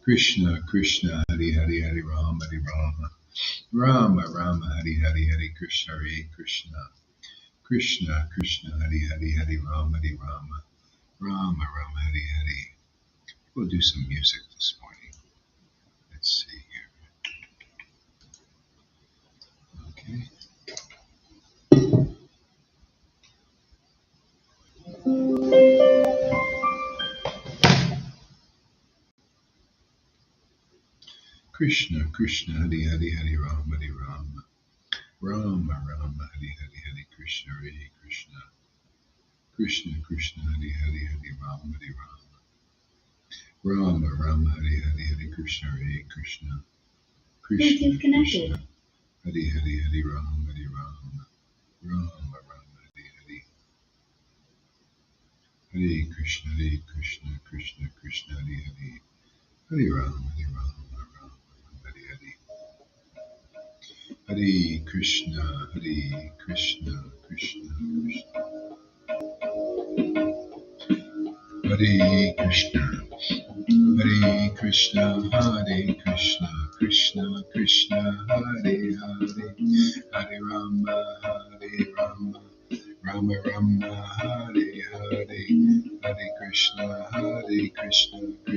Krishna, Krishna, Hari Hari, Hari Rama, Hari Rama, Rama Rama, Hari Hari, Hari Krishna, Hare Krishna, Krishna, Krishna, Hari Hari, Hari Rama, Hari Rama, Rama Rama, Hari Hari. We'll do some music this morning. Let's see here. Okay. Krishna, Krishna, Hari Hari, Hari Rama, Hari Rama, Rama Rama, Hari Hari, Hari Krishna, Hare Krishna, Krishna, Krishna, Hari Hari, Hari Rama, Hari Rama, Rama Rama, Hari Hari, Hari Krishna, Hare Krishna, Krishna, Krishna, Hari Hari, Hari Rama, Hari Rama, Rama Rama, Hari Hari, Hare Krishna, Krishna, Krishna, Hari Hari, Hari Rama, Hari Rama, Rama Rama, Hari Hari. Hare Krishna, Hare Krishna, Krishna Krishna, Hare Krishna, Hare Krishna, Hare Krishna, Krishna Krishna, Hare Hare, Hare Rama, Hare Rama, Rama Rama, Hare Hare, Hare Krishna,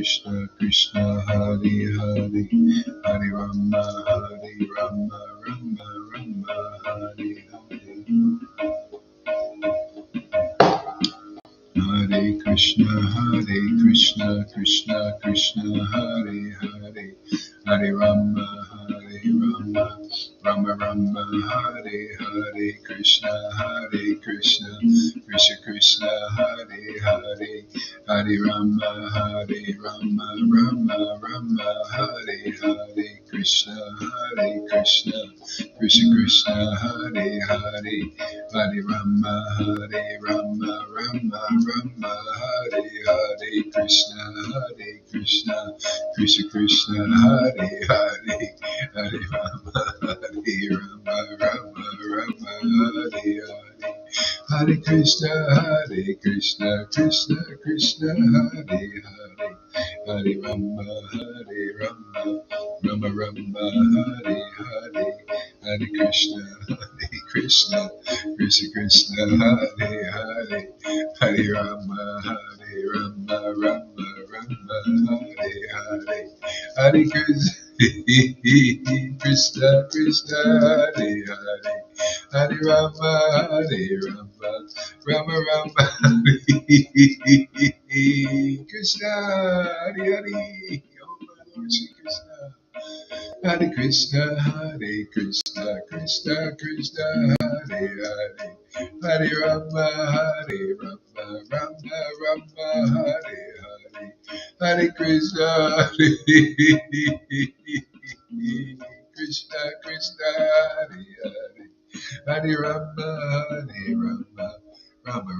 Krishna Krishna, Hare Hare, Hare Rama, Rama Rama, Hare Hare. Hare Krishna, Krishna Krishna, Hare Hare, Hare Rama, Rama Rama, Hare Hare, Krishna, Krishna Krishna, Hare Hare, Hare Rama, Rama, Hare Hare, Krishna, Krishna Krishna, Hare Hare, Hare Rama, Rama, Hare Hare, Krishna, Krishna Krishna, Hare Hare, Hare Rama, Rama, Hare Hare, Hare Krishna, Krishna Krishna, Hare Hare, Hare Rama, Rama, Hare Hare, Hare Krishna, Krishna Krishna, Hare Hare, Hare Rama, Rama, Hare Hare, Hare Krishna, Hare Hare, Hare Rama, Rama, Hare Krishna, Hare Hare, oh my Lord Shri Krishna. Hare Krishna, Krishna Krishna, Hare Hare, Hare Rama, Rama, Hare Hare, Hare Krishna, Krishna, Hare Hare, Hare Rama,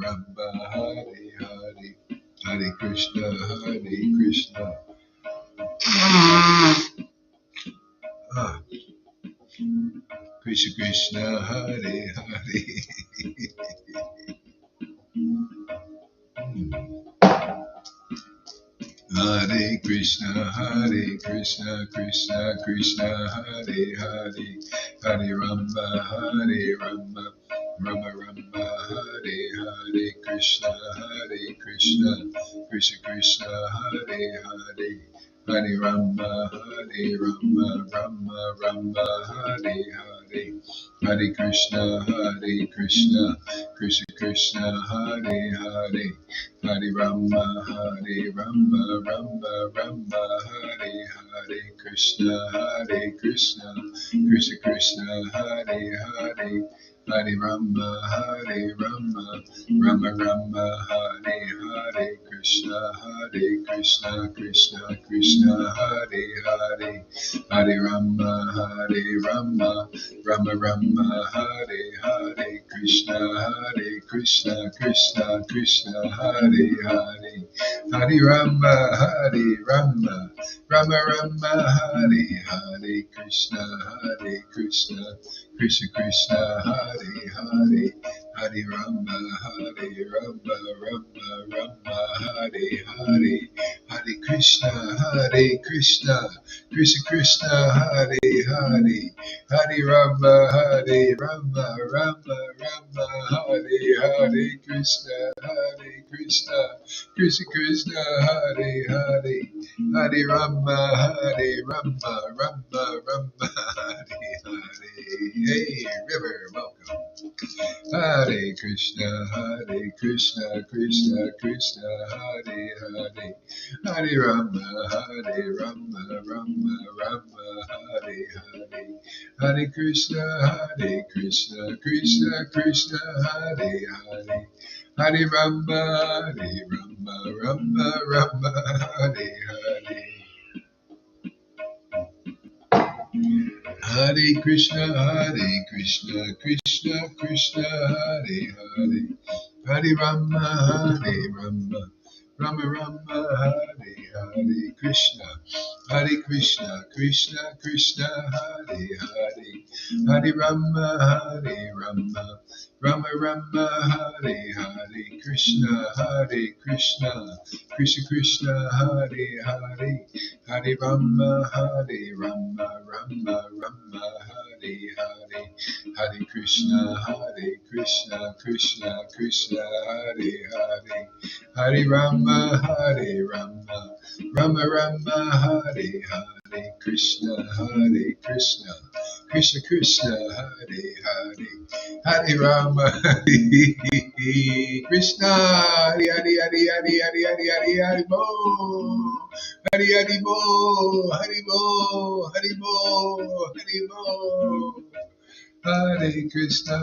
Rama, Hare Hare, Hare Krishna, Krishna. Ah. Krishna Krishna, Hare Hare. Hare Krishna, Krishna Krishna, Hare Hare, Hare Rama, Rama, Hare Hare, Krishna, Krishna, Hare Hare, Hare Rama, Rama, Hare Hare, Hare Krishna, Krishna, Hare Hare, Hare Rama, Rama, Hare Hare, Krishna, Krishna, Hare Hare, Hare Rama, Rama, Hare Hare, Krishna, Krishna, Hare Hare, Hare Rama, Rama, Hare Hare, Krishna, Krishna, Hare Hare, Hare Rama, Rama, Hare Hare, Krishna, Krishna, Hare Hare, Hare Rama, Rama, Hare Hare, Hare Krishna, Krishna Krishna, Hare Hare, Hare Rama, Rama Rama, Hare Hare Krishna, Krishna Krishna, Hare Hare, Hare Rama, Rama Rama, Hare Hare. Hey, River, welcome. Hare Krishna, Krishna Krishna, Hare Hare, Hare Rama, Rama Rama, Hare Hare, Hare Krishna, Krishna Krishna, Hare Hare, Hare Rama, Rama Rama, Hare Hare. Hare Krishna, Krishna Krishna, Hare Hare, Hare Rama, Rama Rama Rama, Hare Hare Krishna, Krishna Krishna, Hare Hare, Hare Rama, Rama Rama Rama, Hare Hare Krishna, Krishna Krishna, Hare Hare, Hare Rama, Rama Rama, Hare Hare, Hare Krishna, Krishna Krishna, Hare Hare, Hare Rama, Rama Rama Rama, Hare Hare Krishna, Krishna Krishna, Hare Hare, Hare Rama, Krishna, Hare Hare Hare Hare Hare Hare Hare Hare Bo, Hare Hare Bo, Hare Bo, Hare Bo, Hare Bo. Hare Krishna,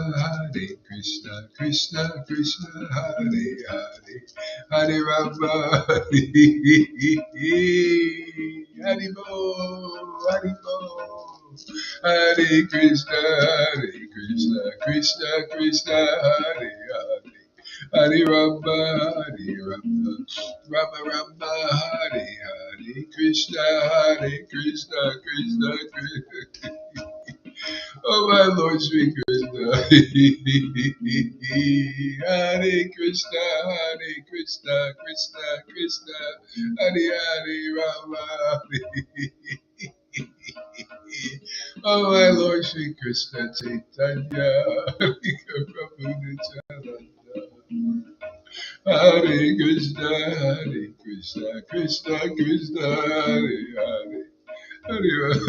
Krishna Krishna, Hare Hare, Hare Rama, Hare Bo, Hare Bo, Hare Krishna, Krishna Krishna, Hare Hare, Hare Rama, Rama Rama, Hare Hare, Krishna, Krishna Krishna. Oh my Lord Sri Krishna, Hare Krishna, Krishna Krishna, Hare Hare Rama, Oh my Lord Sri Krishna Chaitanya, Prabhu Nityananda, Hare Krishna, Krishna Krishna, Hare Hare, Hare Hare.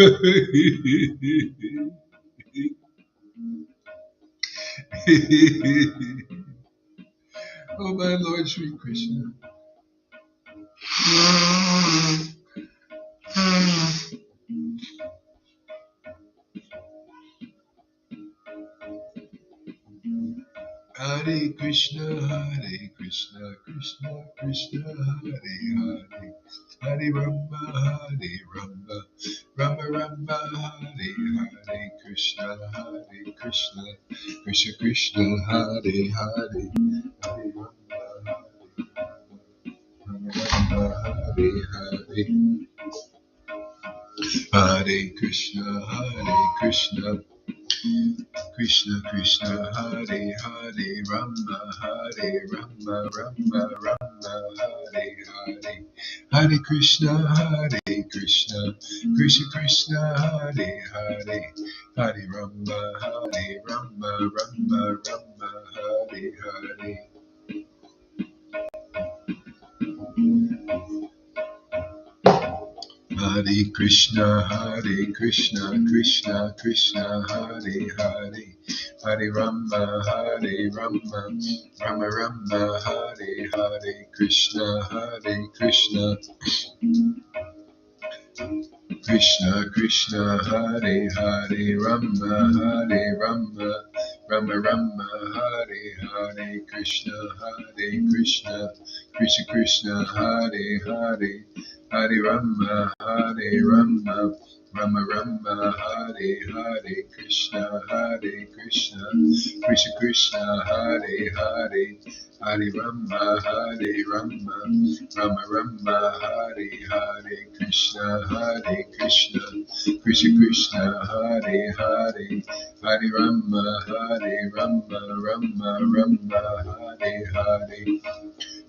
Oh my Lord Sri Krishna. Hare Krishna, Krishna Krishna, Hare Hare, Hare Rama, Rama Rama, Hare Hare, Krishna, Krishna Krishna, Hare Hare, Hare Rama, Rama Hare Hare, Hare Krishna, Krishna Krishna, Hare Hare, Rama, Rama Hare Hare, Hare Krishna, Krishna Krishna, Hare Hare, Hare Rama, Rama Hare Hare. Hare Krishna, Krishna Krishna, Hare Hare, Hare Rama, Rama Hare Hare, Krishna, Krishna Krishna, Hare Hare, Rama, Rama Hare Hare, Krishna, Krishna Krishna, Hare Hare, Hare Rama, Rama Hare Hare, Krishna, Krishna Krishna, Hare Hare, Hare Rama, Rama Hare Hare, Krishna, Krishna Krishna, Hare Hare, Hare Rama, Rama Hare Hare,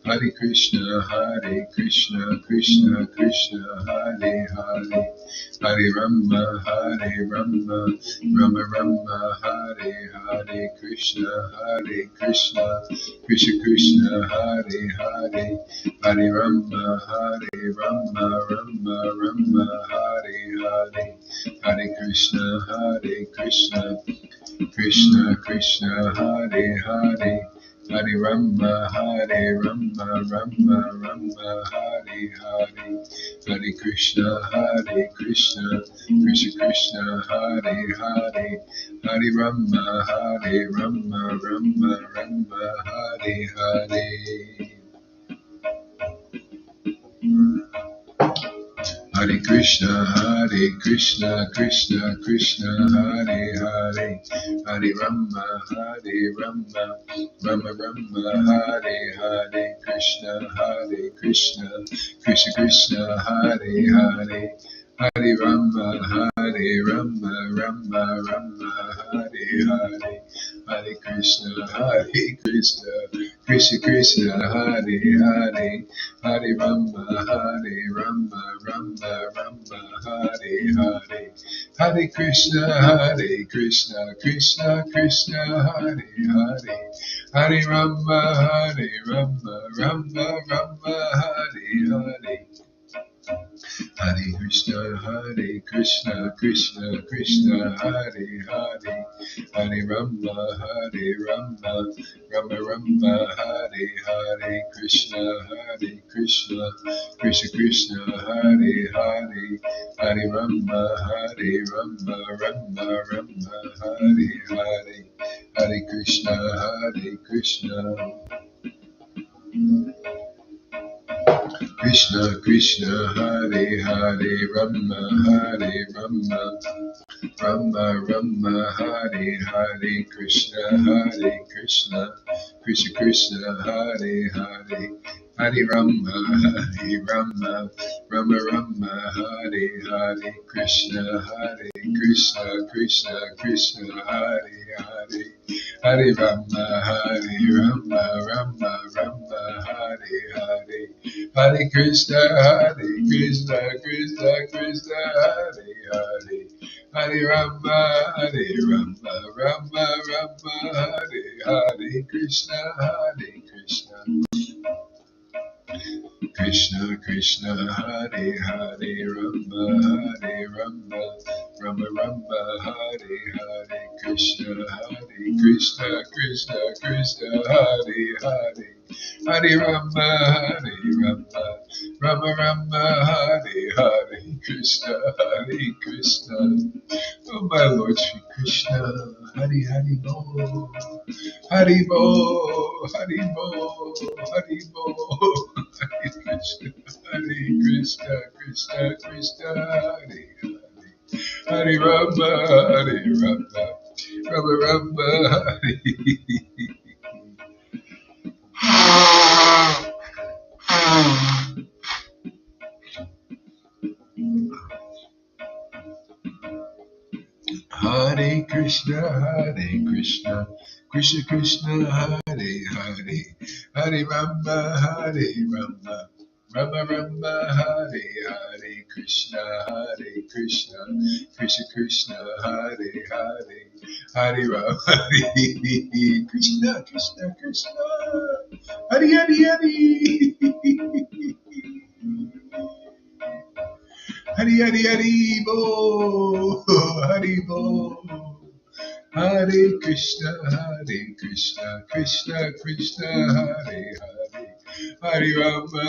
Hare Krishna, Krishna Krishna, Hare Hare, Hare Rama, Rama Rama, Hare Hare, Krishna, Krishna Krishna, Hare Hare, Hare Rama, Rama Rama, Hare Hare, Hare Krishna, Krishna Krishna, Hare Hare, Hare Rama, Rama Rama, Hare Hare, Hare Krishna, Krishna Krishna, Hare Hare, Hare Rama, Rama Rama, Hare Hare. Hare Krishna, Krishna Krishna, Hare Hare, Hare Rama, Rama Rama, Hare Hare, Krishna, Krishna Krishna, Hare Hare, Hare Rama, Rama Rama, Hare Hare, Hare Krishna, Krishna, Hare Hare, Hare Rama, Rama Hare Hare, Hare Krishna, Krishna Krishna, Hare Hare, Hare Rama, Rama Hare Hare. Hare Krishna, Krishna Krishna, Hare Hare, Hare Rama, Rama Rama, Hare Hare, Krishna, Krishna Krishna, Hare Hare, Hare Rama, Rama Hare Hare, Hare Krishna, Krishna Krishna, Hare Hare, Rama, Rama Rama, Hare Hare, Krishna, Krishna Krishna, Hare Hare, Hare Rama, Rama Rama, Hare Hare, Krishna, Krishna Hare Hare, Hare Rama, Rama Rama, Hare Hare, Hare Krishna, Krishna Hare Hare, Hare Rama, Rama Hare Hare, Krishna, Krishna Hare Hare, Rama Rama Hare Hare, Krishna, Krishna Hare Hare, Hare Rama, Rama Hare Hare, Krishna, Krishna. Oh my Lord Sri Krishna, Hari Bo, Hari Bo, Hari Bo, Hari Bo, Hare Krishna, Krishna, Hare Hare, Hare Rama, Rama Hare. Hare Krishna, Krishna Krishna, Hare Hare, Hare Rama, Rama Hare Hare, Krishna, Krishna Hare Hare, Hare Rama, Krishna, Hare Hare. Hari Bo, Hari Bo, Hare Krishna, Krishna Hare Hare, Hare Rama,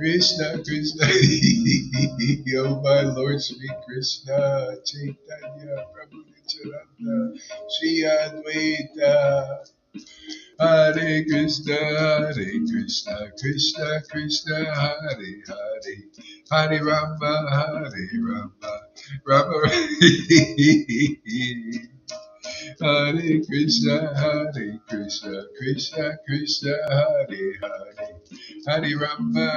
Krishna, oh my Lord Sri Krishna, Chaitanya, Prabhu Nityananda, Sri Advaita, Hare Krishna, Krishna Hare Hare, Hare Rama, Rama Hare Krishna, Krishna Hare Hare, Hare Rama,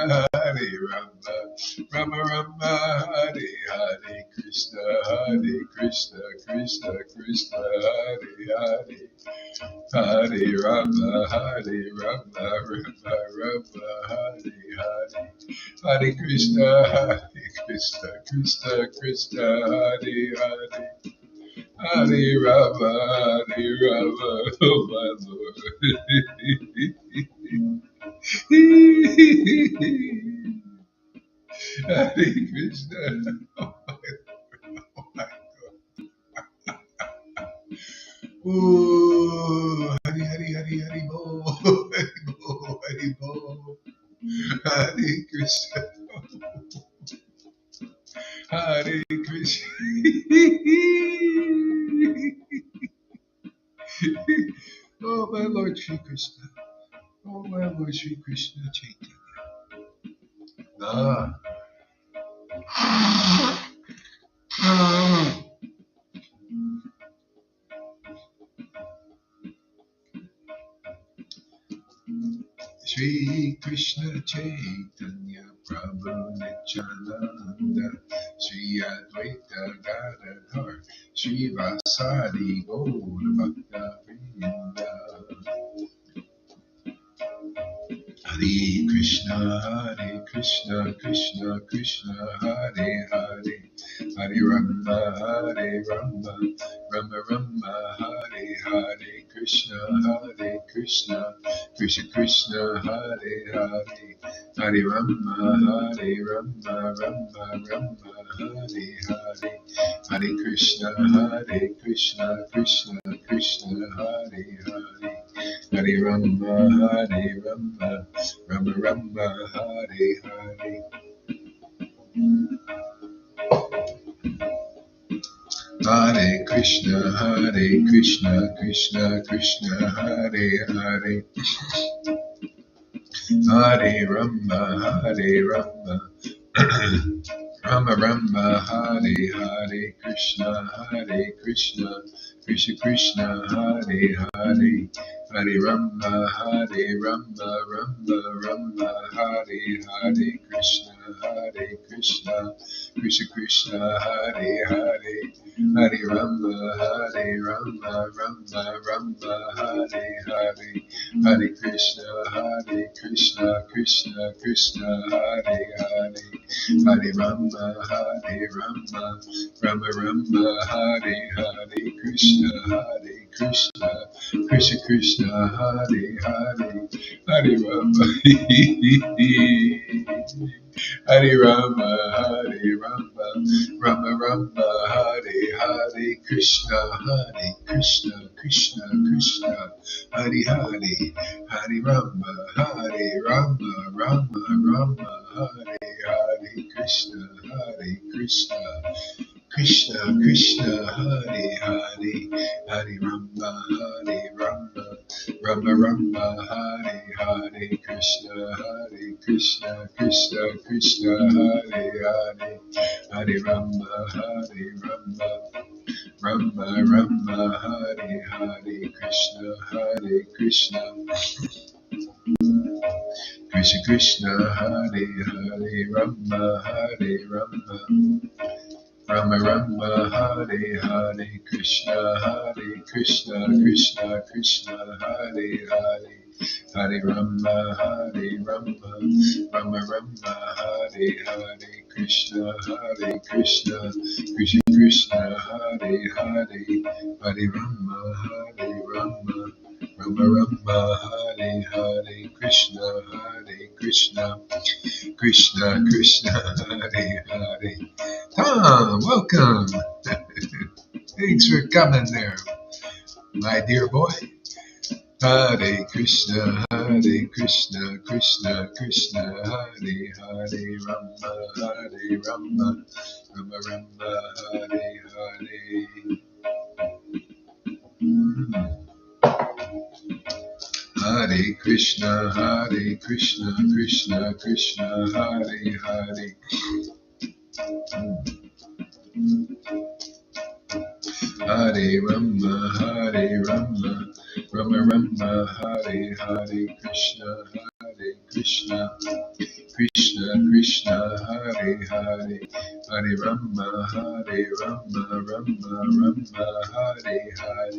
Rama Rama, Hare Hare Krishna, Krishna Krishna, Hare Hare Rama, Rama Rama, Hare Hare. Hare Krishna, Krishna Krishna, Hare Hare. Hare Rama, oh my Lord. Hare Krishna, oh my God. Oh, Hare Hare Hare Hare Bo, Hare Bo, Hare Krishna, Hare Krishna. Oh my Lord Shri Krishna, oh my Lord Shri Krishna Chaitanya. Shri Krishna Chaitanya Prabhu Nityananda Shri Advaita Gadadhar Shri Vasadi Gaura Bhakta Vrinda. Hare Krishna, Krishna Krishna, Hare Hare, Hare Rama, Rama Rama, Hare Hare, Krishna, Krishna Krishna, Hare Hare, Hare Rama, Rama Rama, Hare Hare, Hare Krishna, Krishna Krishna, Hare Hare. Hare Rama, Rama Rama, Hare Hare. Hare Krishna, Krishna Krishna, Hare Hare. Hare Rama, Rama Rama, Hare Hare, Krishna, Krishna Krishna, Hare Hare, Hare Rama, Rama Hare Hare, Krishna, Krishna Krishna, Hare Hare, Hare Rama, Rama Hare Hare, Hare Krishna, Krishna Krishna, Hare Hare, Hare Rama, Rama Hare Hare, Krishna, Krishna Krishna, Hare Hare, Hare Rama, Hare Rama, Rama Hare Hare, Krishna, Krishna Hare Hare, Hare Rama, Rama Hare Hare, Krishna, Krishna Hare Hare, Hare Rama, Rama Hare Hare, Krishna, Krishna Hare Hare, Hare Rama, Rama Hare Hare, Krishna, Krishna Krishna Hare Hare, Rama Rama Hare Hare, Krishna, Krishna Hare Hare, Hare Rama, Rama Hare Hare, Krishna, Krishna Hare Hare, Hare Rama, Rama Hare Hare, Krishna, Krishna Hare Hare. Tom, welcome. Thanks for coming there, my dear boy. Hare Krishna, Krishna Hare Hare, Rama, Rama Hare Hare. Hare Krishna, Krishna Hare Hare. Hare Rama, Rama Hare Hare, Krishna, Krishna Krishna Krishna Hare Hare Hare Rama Rama Rama Hare Hare.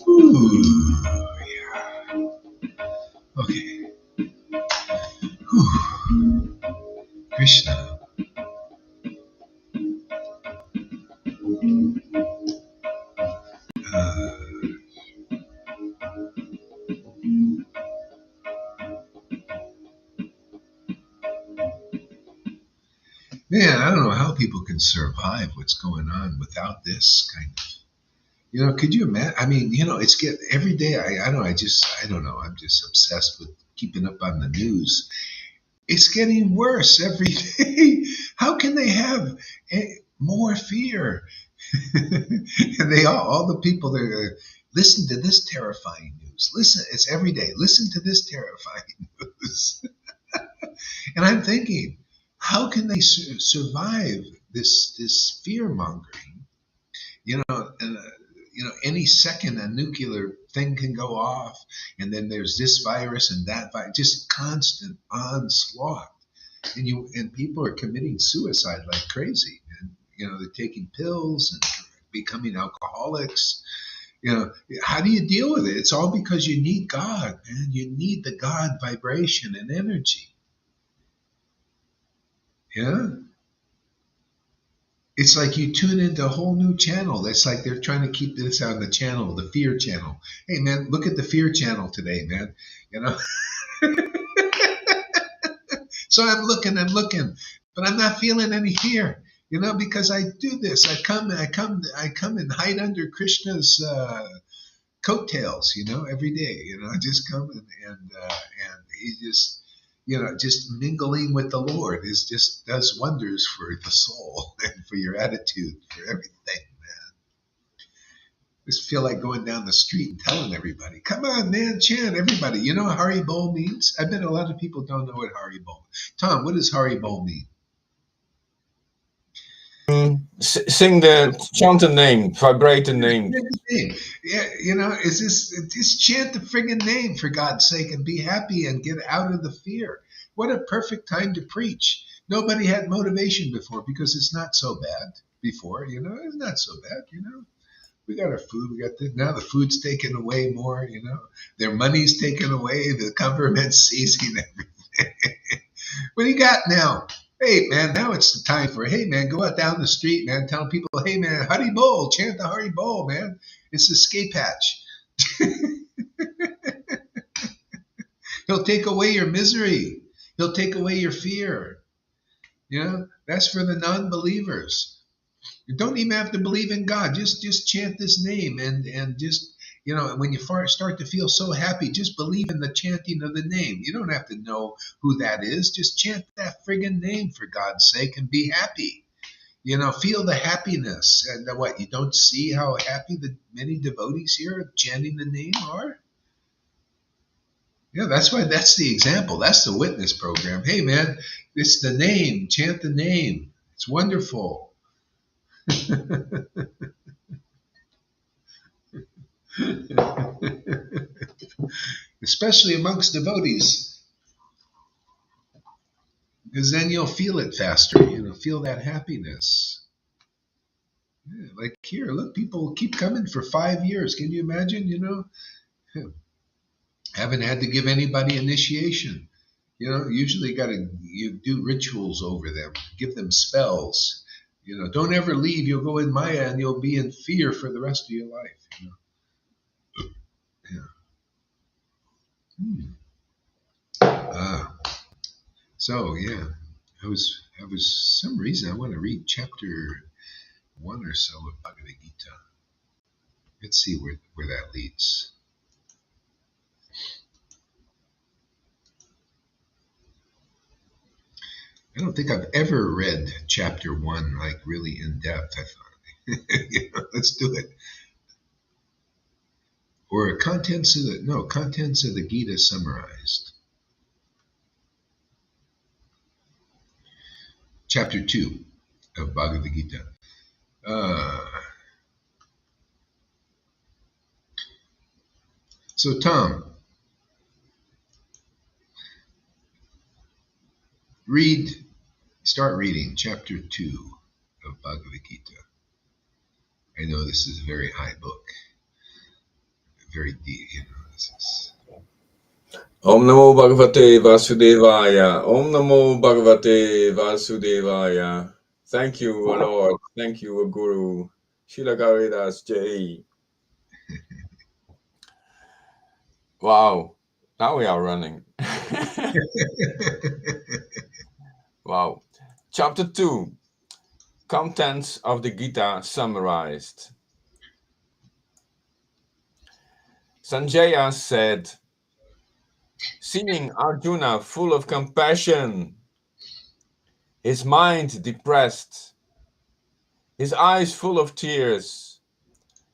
Ooh, yeah. Okay. Whew. Krishna. Man, I don't know how people can survive what's going on without this kind of. Could you imagine? I mean, it's get every day. I don't know. I'm just obsessed with keeping up on the news. It's getting worse every day. How can they have more fear? And all the people that listen to this terrifying news. Listen, it's every day. Listen to this terrifying news. And I'm thinking, how can they survive this fear mongering? And any second a nuclear thing can go off, and then there's this virus and that virus, just constant onslaught, and people are committing suicide like crazy, and they're taking pills and becoming alcoholics. How do you deal with it? It's all because you need God, man. You need the God vibration and energy. Yeah. It's like you tune into a whole new channel. That's like they're trying to keep this on the channel, the fear channel. Hey, man, look at the fear channel today, man. So I'm looking, but I'm not feeling any fear, because I do this. I come and hide under Krishna's coattails, every day. I just come and he just. Just mingling with the Lord just does wonders for the soul and for your attitude, for everything, man. Just feel like going down the street and telling everybody, come on, man, chant, everybody. You know what Hari Bol means? I bet a lot of people don't know what Hari Bol means. Tom, what does Hari Bol mean? Sing chant the name, vibrate the name. Yeah, just chant the friggin' name for God's sake and be happy and get out of the fear. What a perfect time to preach. Nobody had motivation before because it's not so bad before, it's not so bad, We got our food, we got now the food's taken away more, their money's taken away, the government's seizing everything. What do you got now? Hey, man, now it's the time for, hey, man, go out down the street, man, tell people, hey, man, Hari Bol, chant the Hari Bol, man. It's the escape hatch. He'll take away your misery. He'll take away your fear. That's for the non-believers. You don't even have to believe in God. Just chant this name and just, when you start to feel so happy, just believe in the chanting of the name. You don't have to know who that is. Just chant that friggin' name for God's sake and be happy. Feel the happiness. And what, you don't see how happy the many devotees here chanting the name are? Yeah, that's the example. That's the witness program. Hey, man, it's the name. Chant the name. It's wonderful. Especially amongst devotees, because then you'll feel it faster. Feel that happiness. Yeah, like here, look, people keep coming for 5 years. Can you imagine? Haven't had to give anybody initiation. Usually you do rituals over them, give them spells. Don't ever leave. You'll go in Maya and you'll be in fear for the rest of your life. Yeah. So yeah, I was some reason I want to read chapter 1 or so of Bhagavad Gita. Let's see where that leads. I don't think I've ever read chapter 1 like really in depth. I thought, let's do it. Or contents of the Gita summarized. Chapter 2 of Bhagavad Gita. So Tom, Start reading chapter 2 of Bhagavad Gita. I know this is a very high book, very deep, this is... Om Namo Bhagavate Vasudevaya. Om Namo Bhagavate Vasudevaya. Thank you, O Lord. Thank you, O Guru. Srila Karidas Jai. Wow. Now we are running. Wow. Chapter 2. Contents of the Gita summarized. Sanjaya said, seeing Arjuna full of compassion, his mind depressed, his eyes full of tears,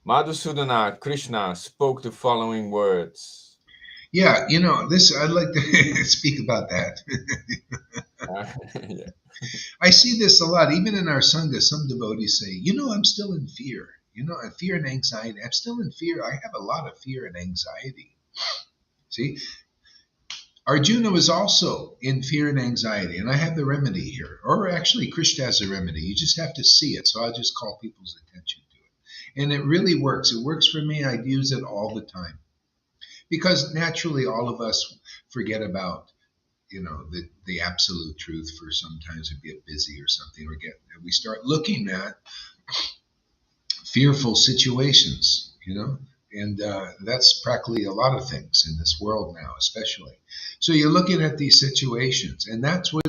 Madhusudana Krishna spoke the following words. Yeah, this, I'd like to speak about that. Yeah. I see this a lot, even in our Sangha. Some devotees say, I'm still in fear. Fear and anxiety. I'm still in fear. I have a lot of fear and anxiety. See, Arjuna was also in fear and anxiety, and I have the remedy here. Or actually, Krishna has a remedy. You just have to see it. So I'll just call people's attention to it. And it really works. It works for me. I use it all the time. Because naturally, all of us forget about the absolute truth for sometimes we get busy or something, or we start looking at fearful situations, and that's practically a lot of things in this world now, especially. So you're looking at these situations, and that's what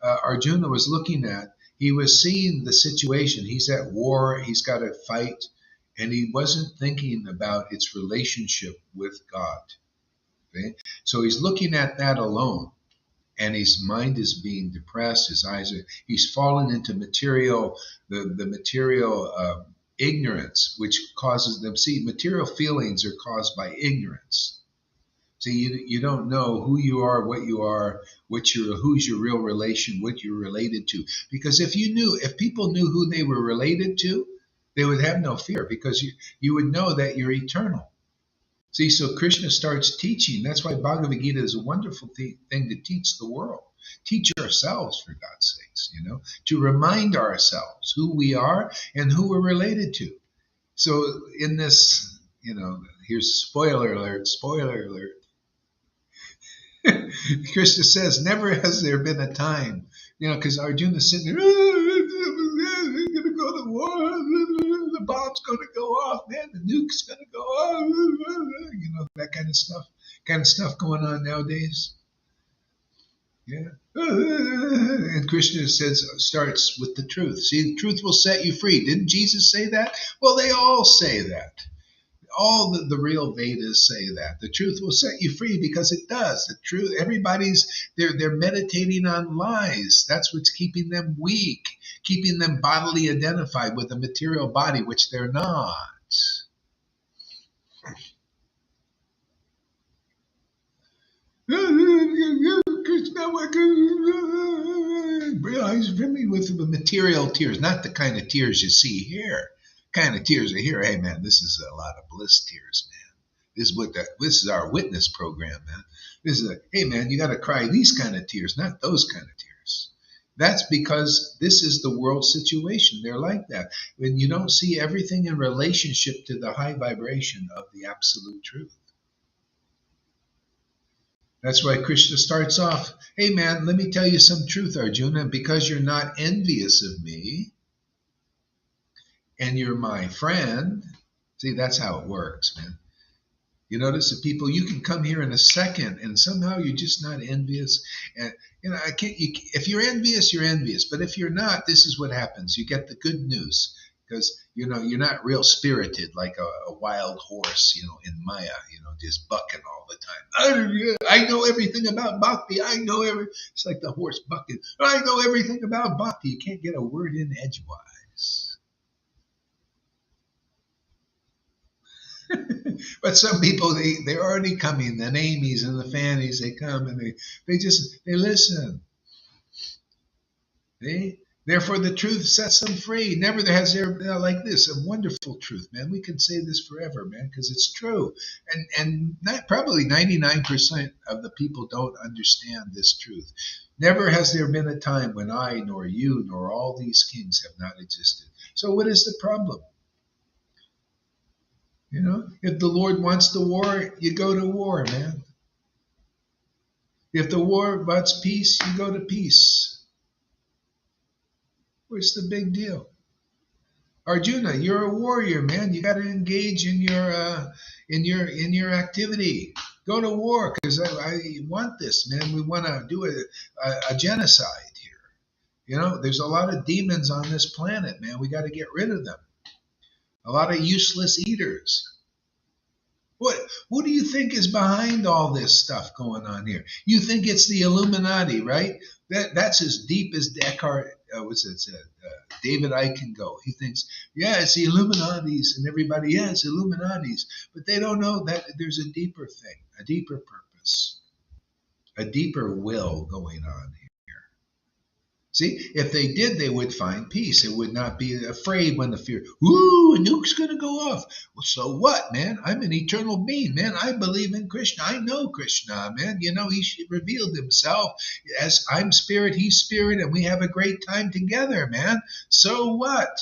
Arjuna was looking at. He was seeing the situation. He's at war. He's got to fight, and he wasn't thinking about its relationship with God. Okay? So he's looking at that alone. And his mind is being depressed. He's fallen into the material ignorance, which causes them. See, material feelings are caused by ignorance. See, you don't know who you are, what you are, who's your real relation, what you're related to. Because if people knew who they were related to, they would have no fear, because you would know that you're eternal. See, so Krishna starts teaching. That's why Bhagavad Gita is a wonderful thing to teach the world. Teach ourselves, for God's sakes, to remind ourselves who we are and who we're related to. So in this, here's spoiler alert. Krishna says, never has there been a time, because Arjuna's sitting there, I'm going to go to war, the bomb's going to go off, man, the nuke's going to go off, that kind of stuff going on nowadays. Yeah. And Krishna starts with the truth. See, the truth will set you free. Didn't Jesus say that? Well, they all say that. All the real Vedas say that the truth will set you free, because it does. The truth, they're meditating on lies. That's what's keeping them weak, keeping them bodily identified with a material body, which they're not. He's brimming with material tears, not the kind of tears you see here. Kind of tears are here. Hey man, this is a lot of bliss tears, man. This is our witness program, man. This is hey man, you got to cry these kind of tears, not those kind of tears. That's because this is the world situation. They're like that. When you don't see everything in relationship to the high vibration of the absolute truth. That's why Krishna starts off, hey man, let me tell you some truth, Arjuna, because you're not envious of me and you're my friend. See, that's how it works, man. You notice that people, you can come here in a second and somehow you're just not envious. And if you're envious, you're envious. But if you're not, this is what happens. You get the good news. Because, you're not real spirited like a wild horse, in Maya, just bucking all the time. I know everything about bhakti. It's like the horse bucking. I know everything about bhakti. You can't get a word in edgewise. But some people, they're already coming. The namies and the fannies, they come and they listen. See? Therefore, the truth sets them free. Never has there been like this a wonderful truth, man. We can say this forever, man, because it's true. And not, probably 99% of the people don't understand this truth. Never has there been a time when I, nor you, nor all these kings have not existed. So, what is the problem? You know, if the Lord wants the war, you go to war, man. If the war wants peace, you go to peace. What's the big deal? Arjuna, you're a warrior, man. You got to engage in your activity. Go to war because I want this, man. We want to do a genocide here. You know, there's a lot of demons on this planet, man. We got to get rid of them. A lot of useless eaters. What do you think is behind all this stuff going on here? You think it's the Illuminati, right? That's as deep as Eckhart, David Icke can go. He thinks, yeah, it's the Illuminatis, and everybody, yeah, it's Illuminatis, but they don't know that there's a deeper thing, a deeper purpose, a deeper will going on here. See, if they did, they would find peace. They would not be afraid when the fear, ooh, a nuke's going to go off. Well, so what, man? I'm an eternal being, man. I believe in Krishna. I know Krishna, man. You know, he revealed himself as I'm spirit, he's spirit, and we have a great time together, man. So what?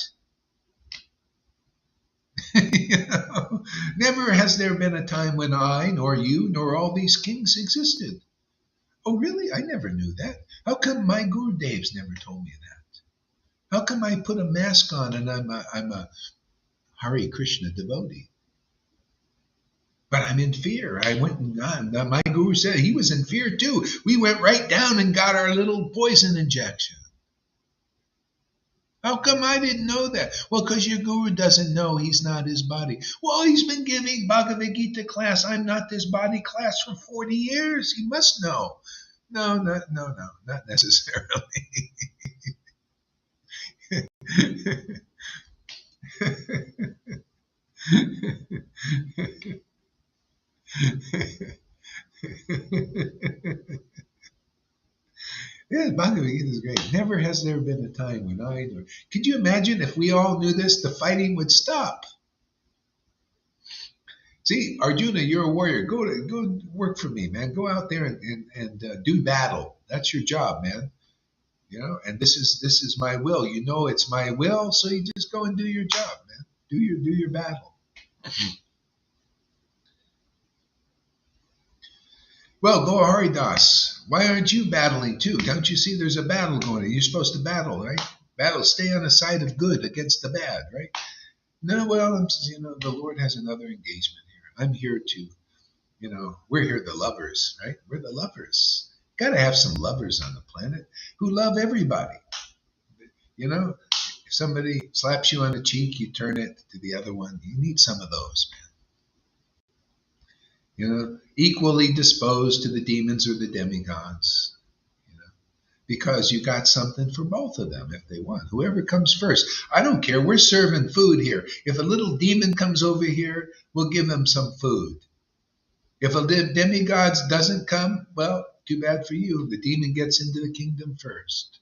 You know, never has there been a time when I, nor you, nor all these kings existed. Oh, really? I never knew that. How come my Guru Devs never told me that? How come I put a mask on and I'm a Hare Krishna devotee? But I'm in fear. I went and my Guru said he was in fear too. We went right down and got our little poison injection. How come I didn't know that? Well, because your Guru doesn't know he's not his body. Well, he's been giving Bhagavad Gita class. I'm not this body class for 40 years. He must know. No, not necessarily. Yeah, Bhagavad Gita is great. Never has there been a time when I know. Could you imagine if we all knew this, the fighting would stop? See, Arjuna, you're a warrior. Go work for me, man. Go out there and do battle. That's your job, man. You know, and this is my will. You know, it's my will, so you just go and do your job, man. Do your battle. Well, go Haridas. Why aren't you battling too? Don't you see there's a battle going on? You're supposed to battle, right? Battle, stay on the side of good against the bad, right? No, well, the Lord has another engagement here. I'm here to, we're here the lovers, right? We're the lovers. Got to have some lovers on the planet who love everybody. You know, if somebody slaps you on the cheek, you turn it to the other one. You need some of those, man. You know, equally disposed to the demons or the demigods, because you got something for both of them if they want. Whoever comes first. I don't care. We're serving food here. If a little demon comes over here, we'll give him some food. If a demigod doesn't come, well, too bad for you. The demon gets into the kingdom first.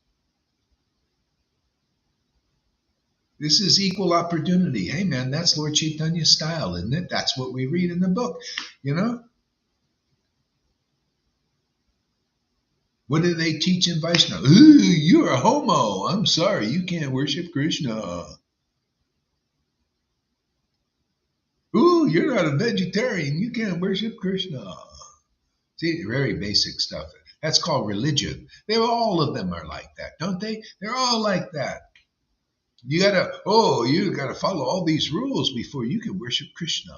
This is equal opportunity. Hey, man, that's Lord Caitanya's style, isn't it? That's what we read in the book, What do they teach in Vaishnava? Ooh, you're a homo. I'm sorry, you can't worship Krishna. Ooh, you're not a vegetarian. You can't worship Krishna. See, very basic stuff. That's called religion. All of them are like that, don't they? They're all like that. You gotta follow all these rules before you can worship Krishna.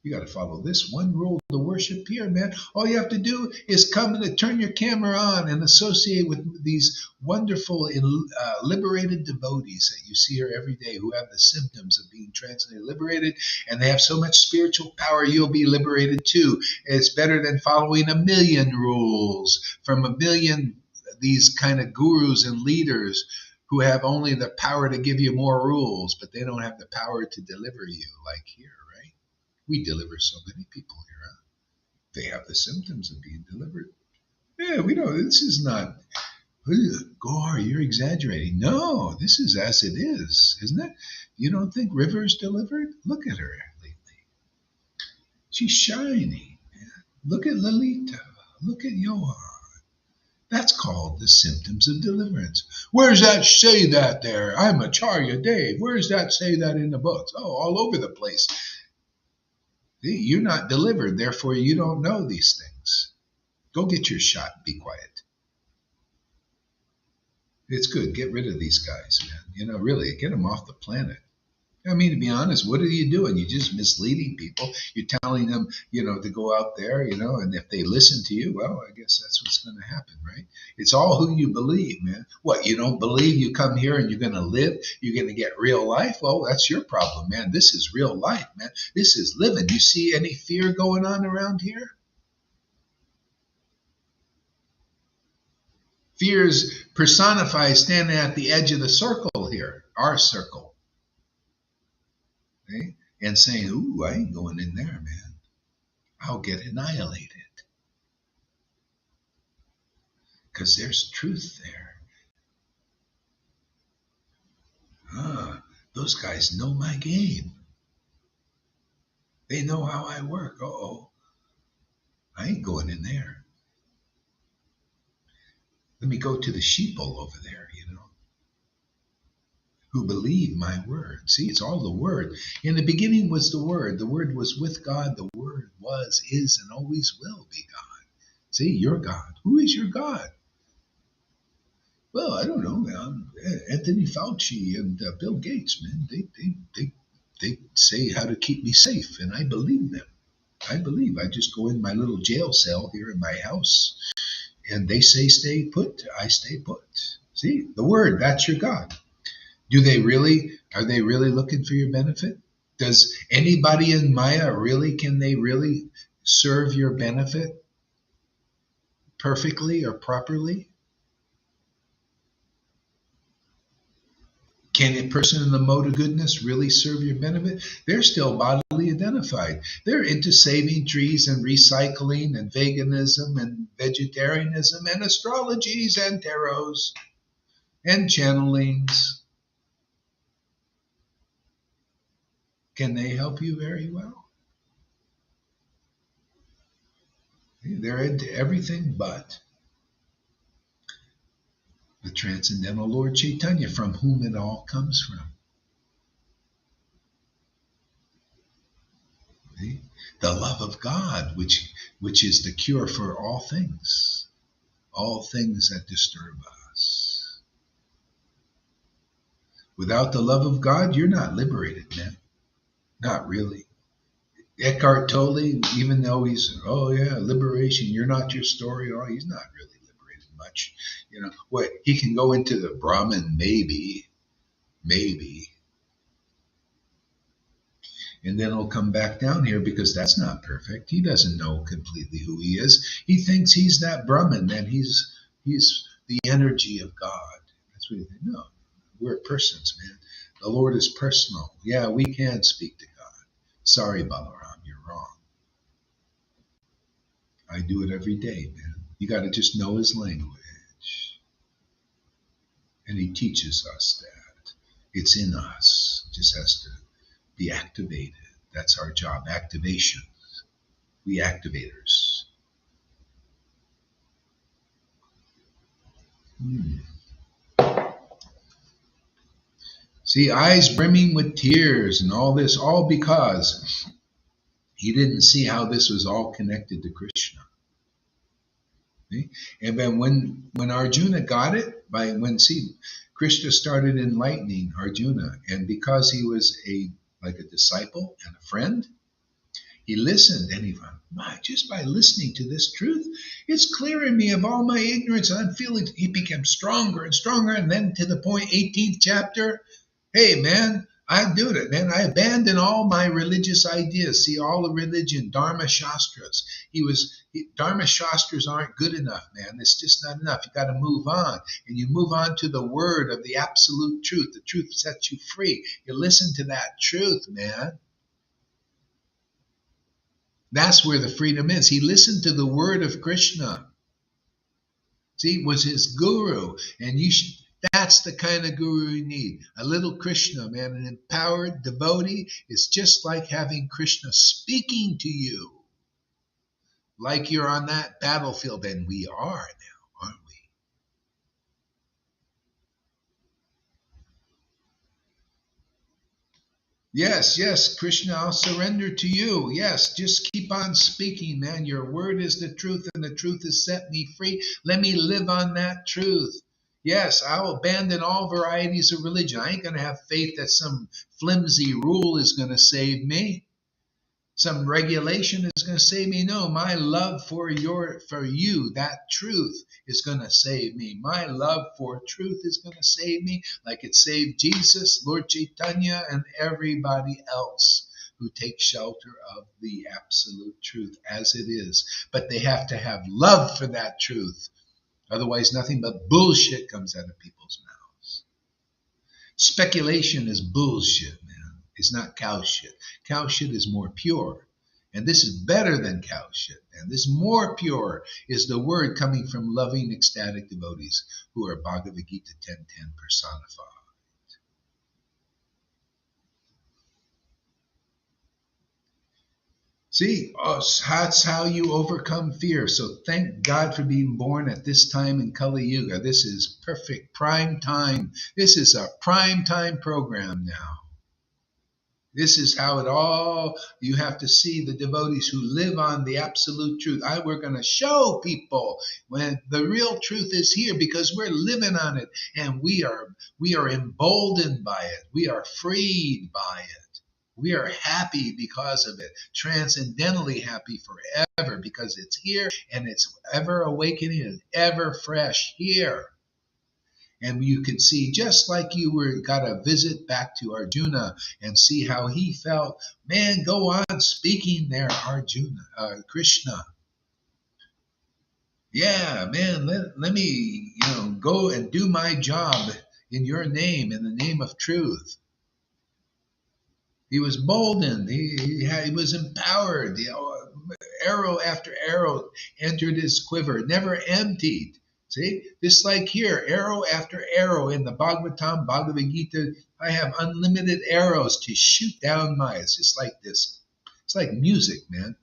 You got to follow this one rule to worship here, man. All you have to do is come and turn your camera on and associate with these wonderful, liberated devotees that you see here every day who have the symptoms of being transcendently liberated, and they have so much spiritual power, you'll be liberated too. It's better than following a million rules from a million these kind of gurus and leaders who have only the power to give you more rules, but they don't have the power to deliver you like here. We deliver so many people here. They have the symptoms of being delivered. Yeah, we know this is not. Gore, you're exaggerating. No, this is as it is, isn't it? You don't think River's delivered? Look at her lately. She's shining. Look at Lalita. Look at Johan. That's called the symptoms of deliverance. Where's that say that there? I'm Acharya Dave. Where's that say that in the books? Oh, all over the place. You're not delivered, therefore you don't know these things. Go get your shot. Be quiet. It's good. Get rid of these guys, man. Really, get them off the planet. I mean, to be honest, what are you doing? You're just misleading people. You're telling them, to go out there, and if they listen to you, well, I guess that's what's going to happen, right? It's all who you believe, man. What, you don't believe you come here and you're going to live? You're going to get real life? Well, that's your problem, man. This is real life, man. This is living. You see any fear going on around here? Fear is personified standing at the edge of the circle here, our circle. Okay? And saying, ooh, I ain't going in there, man. I'll get annihilated. Because there's truth there. Those guys know my game. They know how I work. Uh-oh. I ain't going in there. Let me go to the sheeple over there, who believe my word. See, it's all the word. In the beginning was the word. The word was with God. The word was, is, and always will be God. See, you're God. Who is your God? Well, I don't know, man. Anthony Fauci and Bill Gates, man. They say how to keep me safe, and I believe them. I just go in my little jail cell here in my house, and they say stay put. I stay put. See, the word, that's your God. Are they really looking for your benefit? Does anybody in Maya can they really serve your benefit perfectly or properly? Can a person in the mode of goodness really serve your benefit? They're still bodily identified. They're into saving trees and recycling and veganism and vegetarianism and astrologies and tarots and channelings. Can they help you very well? They're into everything but the transcendental Lord Caitanya, from whom it all comes from. See? The love of God, which is the cure for all things that disturb us. Without the love of God, you're not liberated, man. Not really. Eckhart Tolle, even though he's, liberation, you're not your story, he's not really liberated much. What, he can go into the Brahman, maybe. And then he'll come back down here because that's not perfect. He doesn't know completely who he is. He thinks he's that Brahman, and he's the energy of God. That's what he thinks. No, we're persons, man. The Lord is personal. Yeah, we can speak to God. Sorry, Balaram, you're wrong. I do it every day, man. You got to just know his language. And he teaches us that. It's in us. It just has to be activated. That's our job. Activation. We activators. See, eyes brimming with tears and all this, all because he didn't see how this was all connected to Krishna. See? And then when Arjuna got it, Krishna started enlightening Arjuna, and because he was like a disciple and a friend, he listened, and he found, just by listening to this truth, it's clearing me of all my ignorance. I'm feeling, he became stronger and stronger, and then to the point, 18th chapter, hey, man, I do it, man. I abandoned all my religious ideas. See, all the religion, Dharma Shastras. Dharma Shastras aren't good enough, man. It's just not enough. You got to move on. And you move on to the word of the absolute truth. The truth sets you free. You listen to that truth, man. That's where the freedom is. He listened to the word of Krishna. See, was his guru. And that's the kind of guru you need. A little Krishna, man, an empowered devotee is just like having Krishna speaking to you. Like you're on that battlefield, and we are now, aren't we? Yes, yes, Krishna, I'll surrender to you. Yes, just keep on speaking, man. Your word is the truth, and the truth has set me free. Let me live on that truth. Yes, I'll abandon all varieties of religion. I ain't going to have faith that some flimsy rule is going to save me. Some regulation is going to save me. No, my love for you, that truth is going to save me. My love for truth is going to save me, like it saved Jesus, Lord Caitanya, and everybody else who takes shelter of the absolute truth as it is. But they have to have love for that truth. Otherwise, nothing but bullshit comes out of people's mouths. Speculation is bullshit, man. It's not cow shit. Cow shit is more pure. And this is better than cow shit. And this more pure is the word coming from loving, ecstatic devotees who are Bhagavad Gita 10:10 personified. See, that's how you overcome fear. So thank God for being born at this time in Kali Yuga. This is perfect prime time. This is a prime time program now. This is how it all, you have to see the devotees who live on the absolute truth. We're going to show people when the real truth is here because we're living on it and we are emboldened by it. We are freed by it. We are happy because of it, transcendentally happy forever because it's here and it's ever awakening and ever fresh here. And you can see, just like got a visit back to Arjuna and see how he felt. Man, go on speaking there, Arjuna, Krishna. Yeah, man, let me, go and do my job in your name, in the name of truth. He was boldened. He was empowered. Arrow after arrow entered his quiver, never emptied. See, just like here, arrow after arrow in the Bhagavatam, Bhagavad Gita, I have unlimited arrows to shoot down It's just like this. It's like music, man.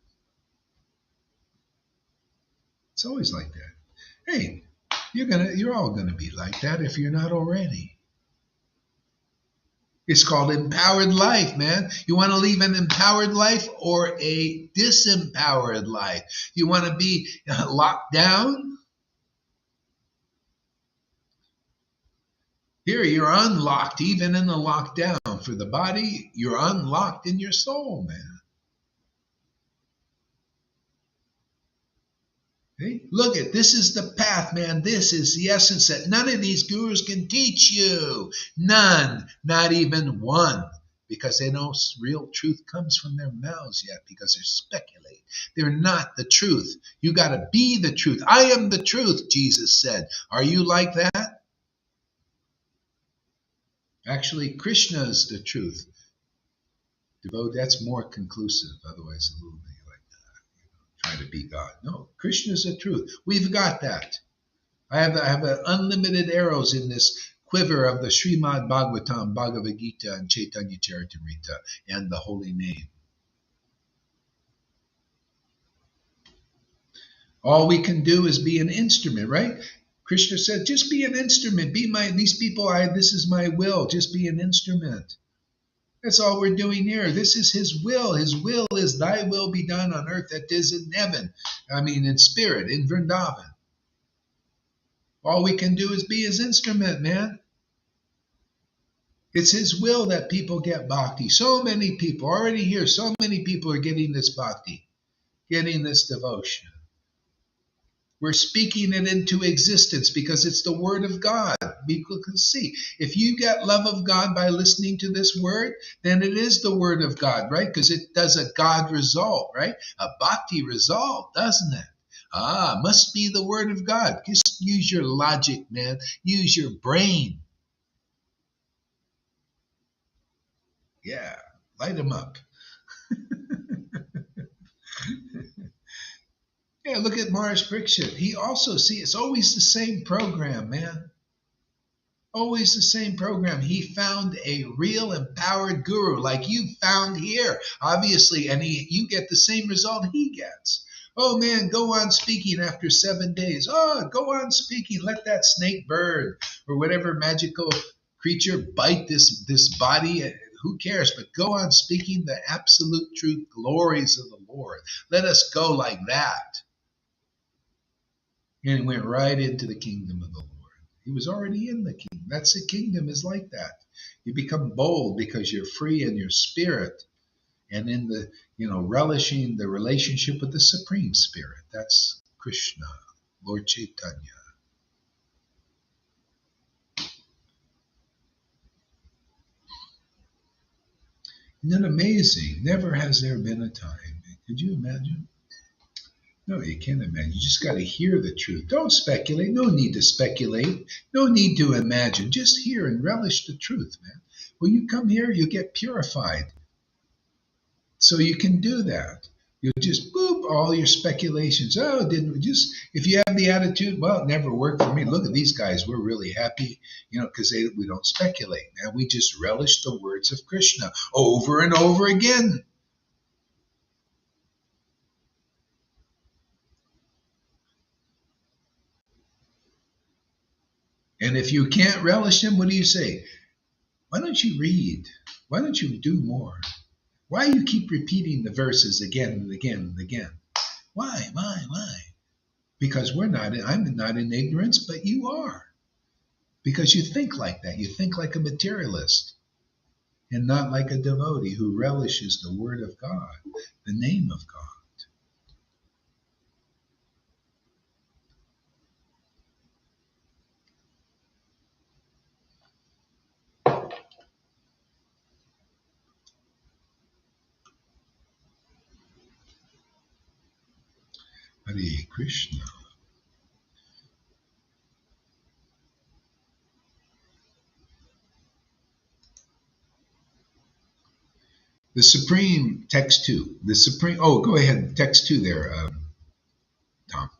It's always like that. Hey, you're all gonna be like that if you're not already. It's called empowered life, man. You want to live an empowered life or a disempowered life? You want to be locked down? Here, you're unlocked, even in the lockdown. For the body, you're unlocked in your soul, man. Okay? Look this is the path, man. This is the essence that none of these gurus can teach you. None, not even one. Because they know real truth comes from their mouths yet, because they're speculating. They're not the truth. You got to be the truth. I am the truth, Jesus said. Are you like that? Actually, Krishna is the truth. That's more conclusive. Otherwise, a little bit like trying to be God. No, Krishna is the truth. We've got that. I have unlimited arrows in this quiver of the Srimad Bhagavatam, Bhagavad Gita, and Chaitanya Charitamrita, and the holy name. All we can do is be an instrument, right? Krishna said, just be an instrument. These people, this is my will. Just be an instrument. That's all we're doing here. This is his will. His will is thy will be done on earth that is in heaven. I mean, in spirit, in Vrindavan. All we can do is be his instrument, man. It's his will that people get bhakti. So many people, already here, so many people are getting this bhakti, getting this devotion. We're speaking it into existence because it's the word of God. People can see. If you get love of God by listening to this word, then it is the word of God, right? Because it does a God result, right? A bhakti result, doesn't it? Must be the word of God. Just use your logic, man. Use your brain. Yeah, light them up. Yeah, Yeah, look at Mars Friction. He also, see, it's always the same program, man. Always the same program. He found a real empowered guru like you found here, obviously, and you get the same result he gets. Oh man, go on speaking after 7 days. Oh, go on speaking. Let that snake bird or whatever magical creature bite this body. Who cares? But go on speaking the absolute truth glories of the Lord. Let us go like that. And he went right into the kingdom of the Lord. He was already in the kingdom. That's the kingdom is like that. You become bold because you're free in your spirit and in the, relishing the relationship with the Supreme Spirit. That's Krishna, Lord Caitanya. Isn't it amazing? Never has there been a time. Could you imagine? No, you can't imagine. You just got to hear the truth. Don't speculate. No need to speculate. No need to imagine. Just hear and relish the truth, man. When you come here, you get purified. So you can do that. You just boop all your speculations. Oh, didn't we just? If you have the attitude, well, it never worked for me. Look at these guys. We're really happy, because we don't speculate. Man, we just relish the words of Krishna over and over again. And if you can't relish them, what do you say? Why don't you read? Why don't you do more? Why do you keep repeating the verses again and again and again? Why? Because I'm not in ignorance, but you are. Because you think like that. You think like a materialist and not like a devotee who relishes the word of God, the name of God. Hare Krishna. The Supreme, text 2. The Supreme, go ahead, text 2 there, Tom.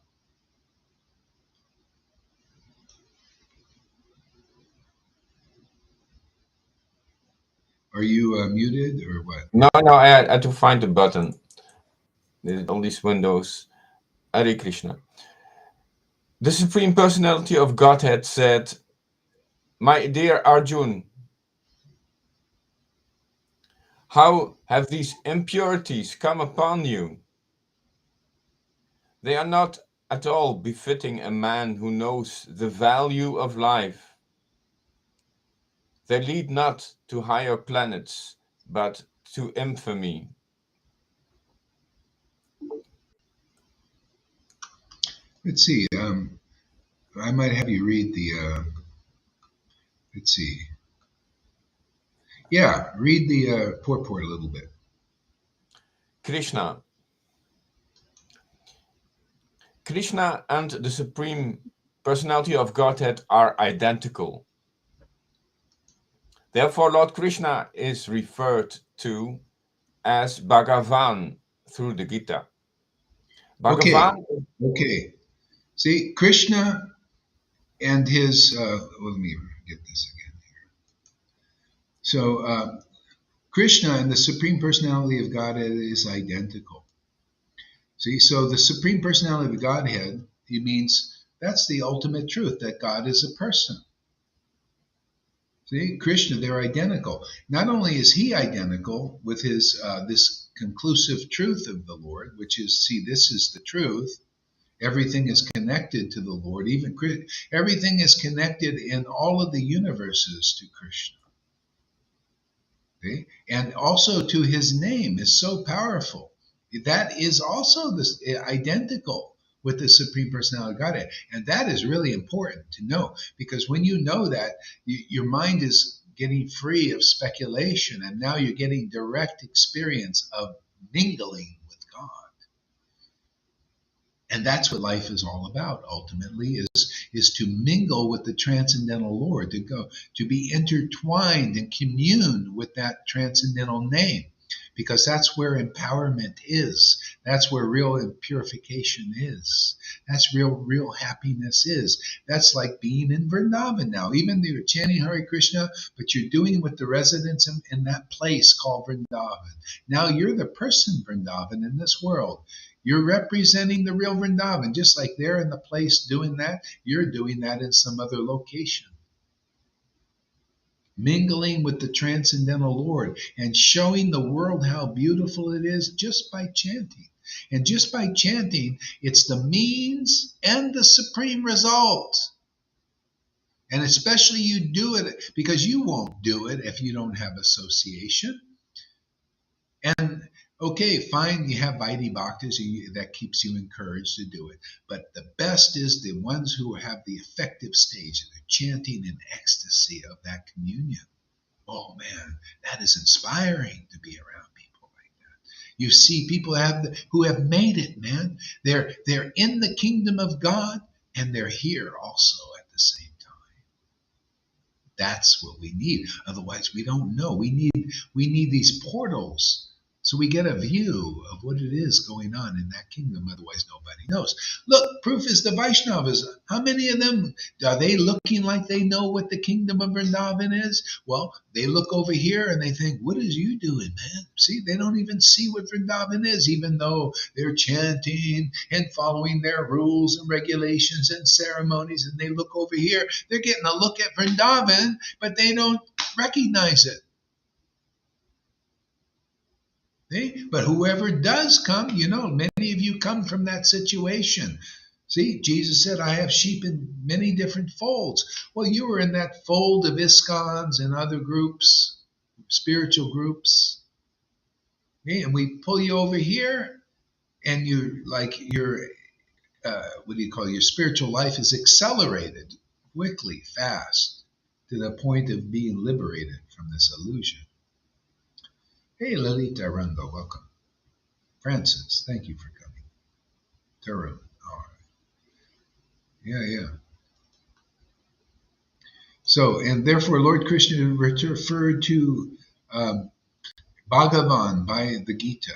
Are you muted or what? No, I had to find the button. On these windows. Hare Krishna. The Supreme Personality of Godhead said, "My dear Arjun, how have these impurities come upon you? They are not at all befitting a man who knows the value of life. They lead not to higher planets, but to infamy." Let's see. I might have you read the. Let's see. Yeah, read the purport a little bit. Krishna and the Supreme Personality of Godhead are identical. Therefore, Lord Krishna is referred to as Bhagavan through the Gita. Bhagavan. Okay. See, Krishna and his. Let me get this again here. So, Krishna and the Supreme Personality of Godhead is identical. See, so the Supreme Personality of Godhead, he means that's the ultimate truth, that God is a person. See, Krishna, they're identical. Not only is he identical with his this conclusive truth of the Lord, which is, see, this is the truth. Everything is connected to the Lord. Even everything is connected in all of the universes to Krishna. Okay? And also to his name is so powerful. That is also this identical with the Supreme Personality of Godhead. And that is really important to know, because when you know that, your mind is getting free of speculation, and now you're getting direct experience of mingling with God. And that's what life is all about, ultimately, is to mingle with the transcendental Lord, to be intertwined and commune with that transcendental name, because that's where empowerment is. That's where real purification is. That's real happiness is. That's like being in Vrindavan now. Even though you're chanting Hare Krishna, but you're doing it with the residents in that place called Vrindavan. Now you're the person Vrindavan in this world. You're representing the real Vrindavan, just like they're in the place doing that. You're doing that in some other location. Mingling with the transcendental Lord and showing the world how beautiful it is just by chanting. And just by chanting, it's the means and the supreme result. And especially you do it because you won't do it if you don't have association. And okay, fine, you have Vaidhi Bhaktas, that keeps you encouraged to do it. But the best is the ones who have the effective stage, they're chanting in ecstasy of that communion. Oh man, that is inspiring to be around people like that. You see people who have made it, man. They're in the kingdom of God and they're here also at the same time. That's what we need. Otherwise, we don't know. We need these portals so we get a view of what it is going on in that kingdom. Otherwise, nobody knows. Look, proof is the Vaishnavas. How many of them, are they looking like they know what the kingdom of Vrindavan is? Well, they look over here and they think, what is you doing, man? See, they don't even see what Vrindavan is, even though they're chanting and following their rules and regulations and ceremonies. And they look over here, they're getting a look at Vrindavan, but they don't recognize it. But whoever does come, many of you come from that situation. See, Jesus said, I have sheep in many different folds. Well, you were in that fold of ISKCONs and other groups, spiritual groups. And we pull you over here and your spiritual life is accelerated quickly, fast, to the point of being liberated from this illusion. Hey, Lalita Ranga, welcome. Francis, thank you for coming. Tarun, all right. Yeah. So, and therefore, Lord Krishna referred to Bhagavan by the Gita.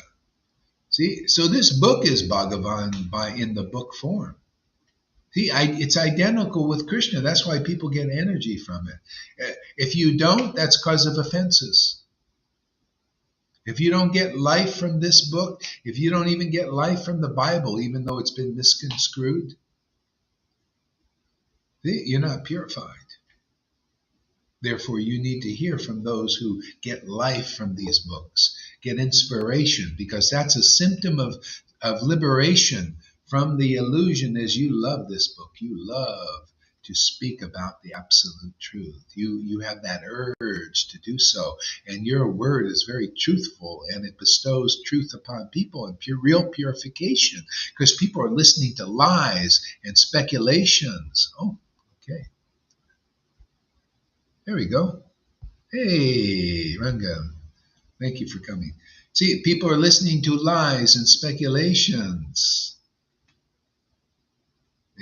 See, so this book is Bhagavan in the book form. See, it's identical with Krishna. That's why people get energy from it. If you don't, that's because of offenses. If you don't get life from this book, if you don't even get life from the Bible, even though it's been misconstrued, you're not purified. Therefore, you need to hear from those who get life from these books, get inspiration, because that's a symptom of liberation from the illusion. As you love this book, you love to speak about the absolute truth. You have that urge to do so, and your word is very truthful, and it bestows truth upon people and real purification, because people are listening to lies and speculations. Oh, okay. There we go. Hey, Ranga, thank you for coming. See, people are listening to lies and speculations.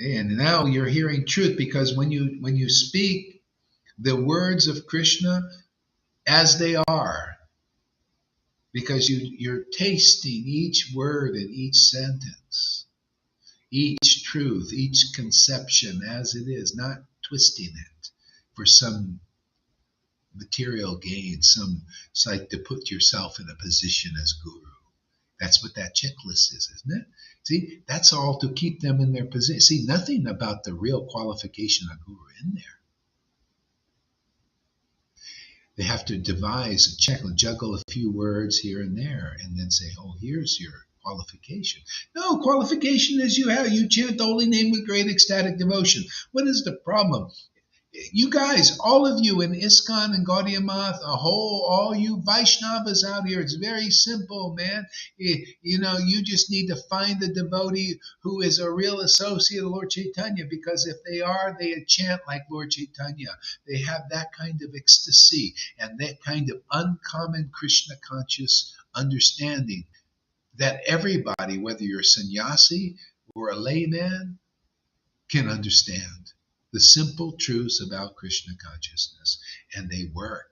And now you're hearing truth, because when you speak the words of Krishna as they are, because you're tasting each word and each sentence, each truth, each conception as it is, not twisting it for some material gain, it's like to put yourself in a position as guru. That's what that checklist is, isn't it? See, that's all to keep them in their position. See, nothing about the real qualification of guru in there. They have to devise a checklist, juggle a few words here and there, and then say, oh, here's your qualification. No, qualification is you chant the holy name with great ecstatic devotion. What is the problem? You guys, all of you in ISKCON and Gaudiya Math, all you Vaishnavas out here, it's very simple, man. You just need to find the devotee who is a real associate of Lord Caitanya, because if they are, they chant like Lord Caitanya. They have that kind of ecstasy and that kind of uncommon Krishna conscious understanding that everybody, whether you're a sannyasi or a layman, can understand the simple truths about Krishna consciousness, and they work.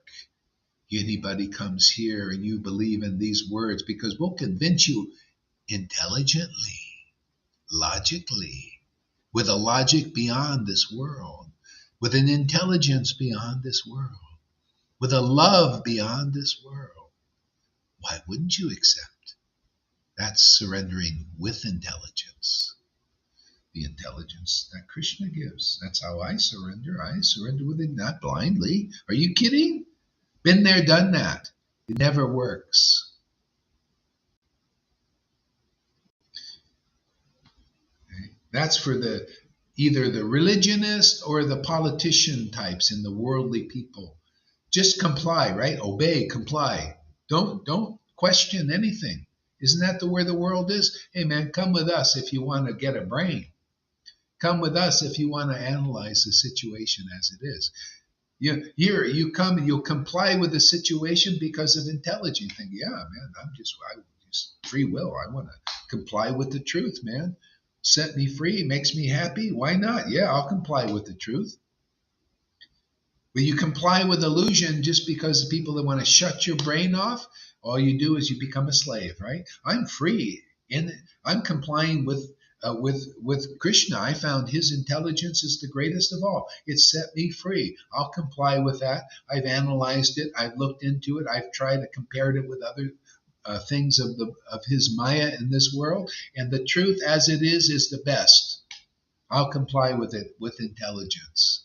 Anybody comes here and you believe in these words, because we'll convince you intelligently, logically, with a logic beyond this world, with an intelligence beyond this world, with a love beyond this world, why wouldn't you accept? That's surrendering with intelligence. The intelligence that Krishna gives. That's how I surrender. I surrender with it, not blindly. Are you kidding? Been there, done that. It never works. Okay? That's for either the religionist or the politician types in the worldly people. Just comply, right? Obey, comply. Don't question anything. Isn't that where the world is? Hey man, come with us if you want to get a brain. Come with us if you want to analyze the situation as it is. You come and you'll comply with the situation because of intelligence. You think, yeah, man, I just free will. I want to comply with the truth, man. Set me free, makes me happy. Why not? Yeah, I'll comply with the truth. But you comply with illusion just because the people that want to shut your brain off, all you do is you become a slave, right? I'm free, and I'm complying with Krishna. I found his intelligence is the greatest of all. It set me free. I'll comply with that. I've analyzed it. I've looked into it. I've tried to compare it with other things of his Maya in this world, and the truth as it is the best. I'll comply with it with intelligence.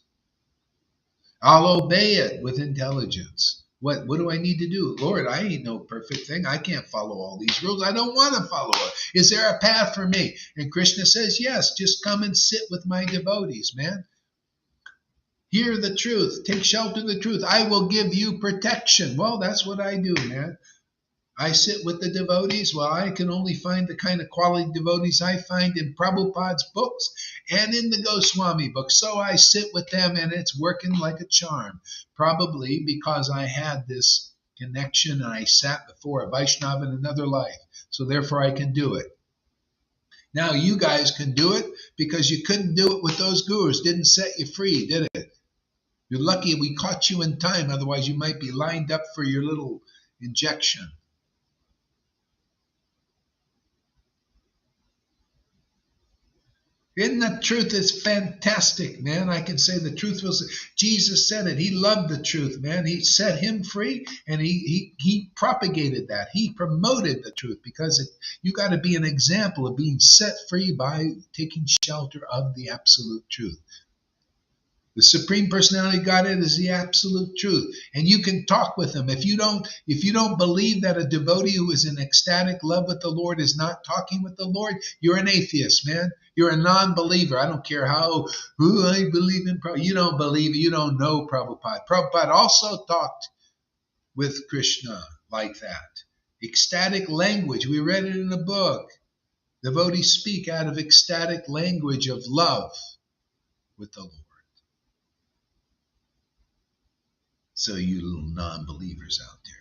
I'll obey it with intelligence. What do I need to do? Lord, I ain't no perfect thing. I can't follow all these rules. I don't want to follow it. Is there a path for me? And Krishna says, yes, just come and sit with my devotees, man. Hear the truth. Take shelter in the truth. I will give you protection. Well, that's what I do, man. I sit with the devotees. Well, I can only find the kind of quality devotees I find in Prabhupada's books and in the Goswami books. So I sit with them and it's working like a charm. Probably because I had this connection and I sat before a Vaishnava in another life. So therefore I can do it. Now you guys can do it because you couldn't do it with those gurus. Didn't set you free, did it? You're lucky we caught you in time. Otherwise you might be lined up for your little injection. Isn't the truth is fantastic, man? I can say the truth was Jesus said it. He loved the truth, man. He set him free, and he propagated that. He promoted the truth because you got to be an example of being set free by taking shelter of the absolute truth. The Supreme Personality of Godhead is the absolute truth, and you can talk with him. If you don't believe that a devotee who is in ecstatic love with the Lord is not talking with the Lord, you're an atheist, man. You're a non-believer. I don't care I believe in Prabhupada. You don't believe. You don't know Prabhupada. Prabhupada also talked with Krishna like that. Ecstatic language. We read it in the book. Devotees speak out of ecstatic language of love with the Lord. So you little non-believers out there,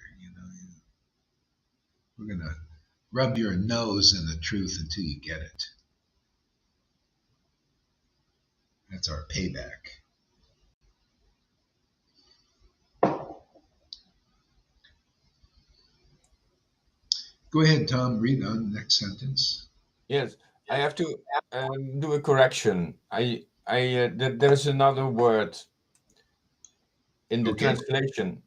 we're going to rub your nose in the truth until you get it. That's our payback. Go ahead, Tom, read on the next sentence. Yes, I have to do a correction. There's another word in the translation.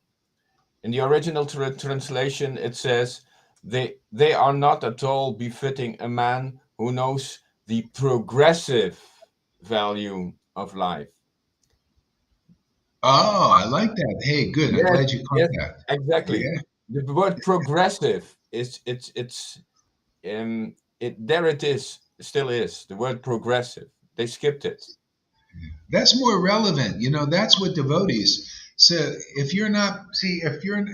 In the original translation, it says, they are not at all befitting a man who knows the progressive value of life. Oh, I like that. Hey, good. I'm glad you caught that. Exactly. Yeah. The word progressive there it is, still is, the word progressive. They skipped it. That's more relevant. That's what devotees. So if you're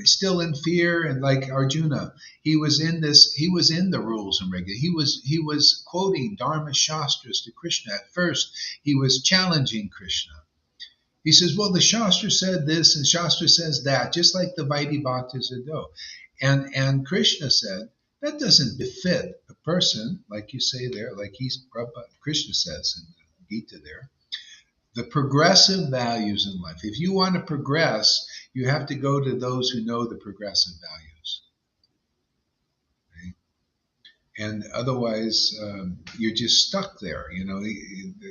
still in fear, and like Arjuna, he was in the rules and regulations. He was quoting Dharma Shastras to Krishna. At first, he was challenging Krishna. He says, well, the Shastra said this and Shastra says that, just like the Vaidhi Bhaktas do. And Krishna said, that doesn't befit a person, like you say there, like Krishna says in the Gita there. The progressive values in life. If you want to progress, you have to go to those who know the progressive values. Okay? And otherwise, you're just stuck there.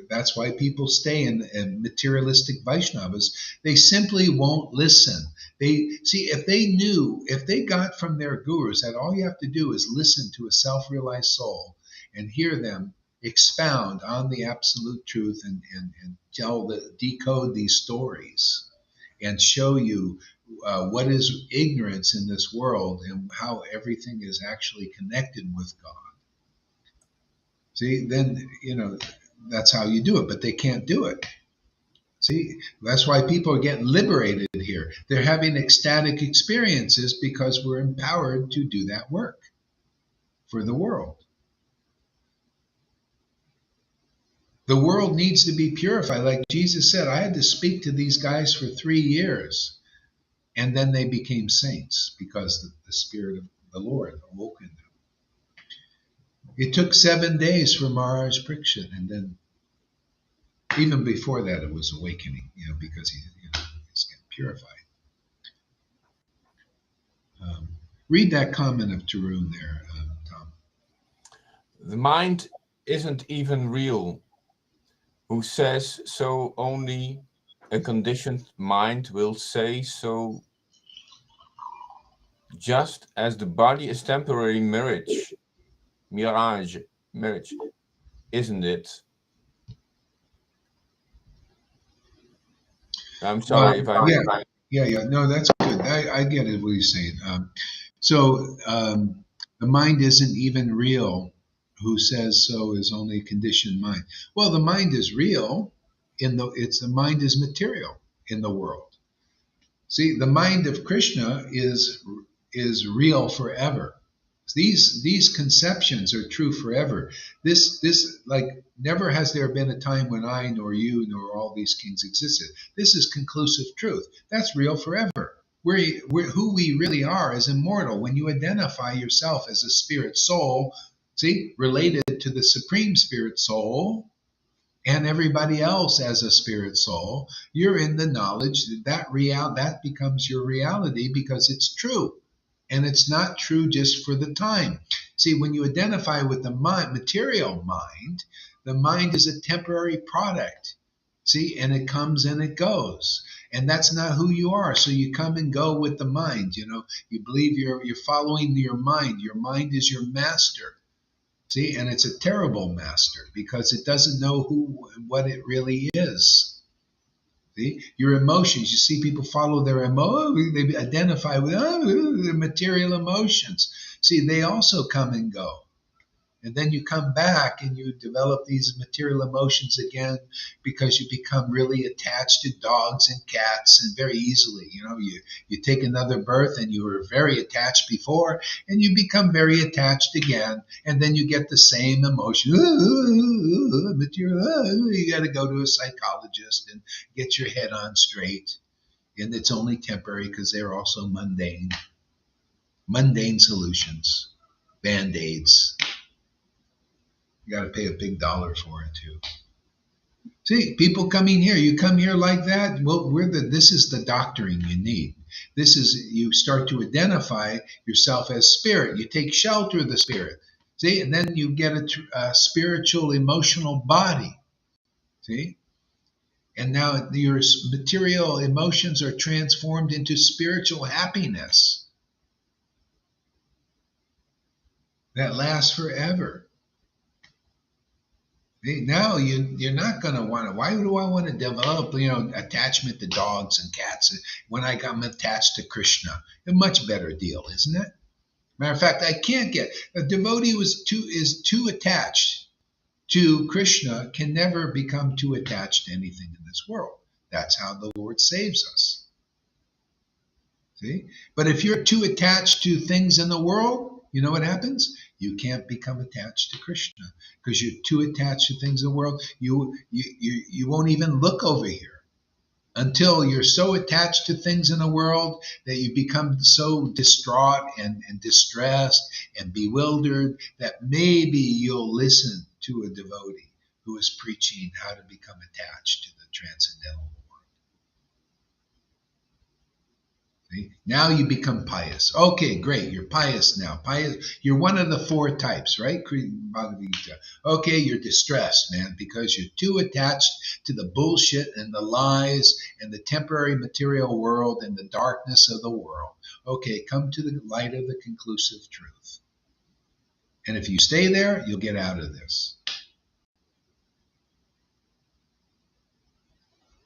That's why people stay in materialistic Vaishnavas. They simply won't listen. They see, if they got from their gurus that all you have to do is listen to a self-realized soul and hear them expound on the absolute truth and decode these stories and show you what is ignorance in this world and how everything is actually connected with God. See, then, that's how you do it, but they can't do it. See, that's why people are getting liberated here. They're having ecstatic experiences because we're empowered to do that work for the world. The world needs to be purified. Like Jesus said, I had to speak to these guys for 3 years, and then they became saints because the Spirit of the Lord awoke in them. It took 7 days for Maharaj Parikshit, and then even before that, it was awakening, because he's getting purified. Read that comment of Tarun there, Tom. The mind isn't even real. Who says so? Only a conditioned mind will say so. Just as the body is temporary mirage, isn't it? I'm sorry if I... Yeah. No, that's good. I get it. What you're saying. So the mind isn't even real. Who says so is only a conditioned mind. Well, the mind is real. The mind is material in the world. See, the mind of Krishna is real forever. These conceptions are true forever. This like never has there been a time when I nor you nor all these kings existed. This is conclusive truth. That's real forever. Who we really are is immortal. When you identify yourself as a spirit soul, see, related to the supreme spirit soul, and everybody else as a spirit soul, you're in the knowledge that becomes your reality because it's true. And it's not true just for the time. See, when you identify with the material mind, the mind is a temporary product. See, and it comes and it goes. And that's not who you are. So you come and go with the mind. You believe you're following your mind. Your mind is your master. See, and it's a terrible master because it doesn't know what it really is. See, your emotions. You see, people follow their they identify with their material emotions. See, they also come and go. And then you come back and you develop these material emotions again because you become really attached to dogs and cats and very easily. You take another birth and you were very attached before and you become very attached again. And then you get the same emotion. You got to go to a psychologist and get your head on straight. And it's only temporary because they're also mundane. Mundane solutions, band-aids. You got to pay a big dollar for it too. See, people coming here, you come here like that. Well, this is the doctoring you need. You start to identify yourself as spirit. You take shelter of the spirit. See, and then you get a spiritual, emotional body. See, and now your material emotions are transformed into spiritual happiness that lasts forever. Now you're not going to want to. Why do I want to develop attachment to dogs and cats when I'm attached to Krishna? A much better deal, isn't it? Matter of fact, I can't get a devotee is too attached to Krishna can never become too attached to anything in this world. That's how the Lord saves us. See, but if you're too attached to things in the world, you know what happens? You can't become attached to Krishna because you're too attached to things in the world. You won't even look over here until you're so attached to things in the world that you become so distraught and distressed and bewildered that maybe you'll listen to a devotee who is preaching how to become attached to the transcendental. See? Now you become pious. Okay, great. You're pious now. Pious. You're one of the four types, right? Okay, you're distressed, man, because you're too attached to the bullshit and the lies and the temporary material world and the darkness of the world. Okay, come to the light of the conclusive truth. And if you stay there, you'll get out of this.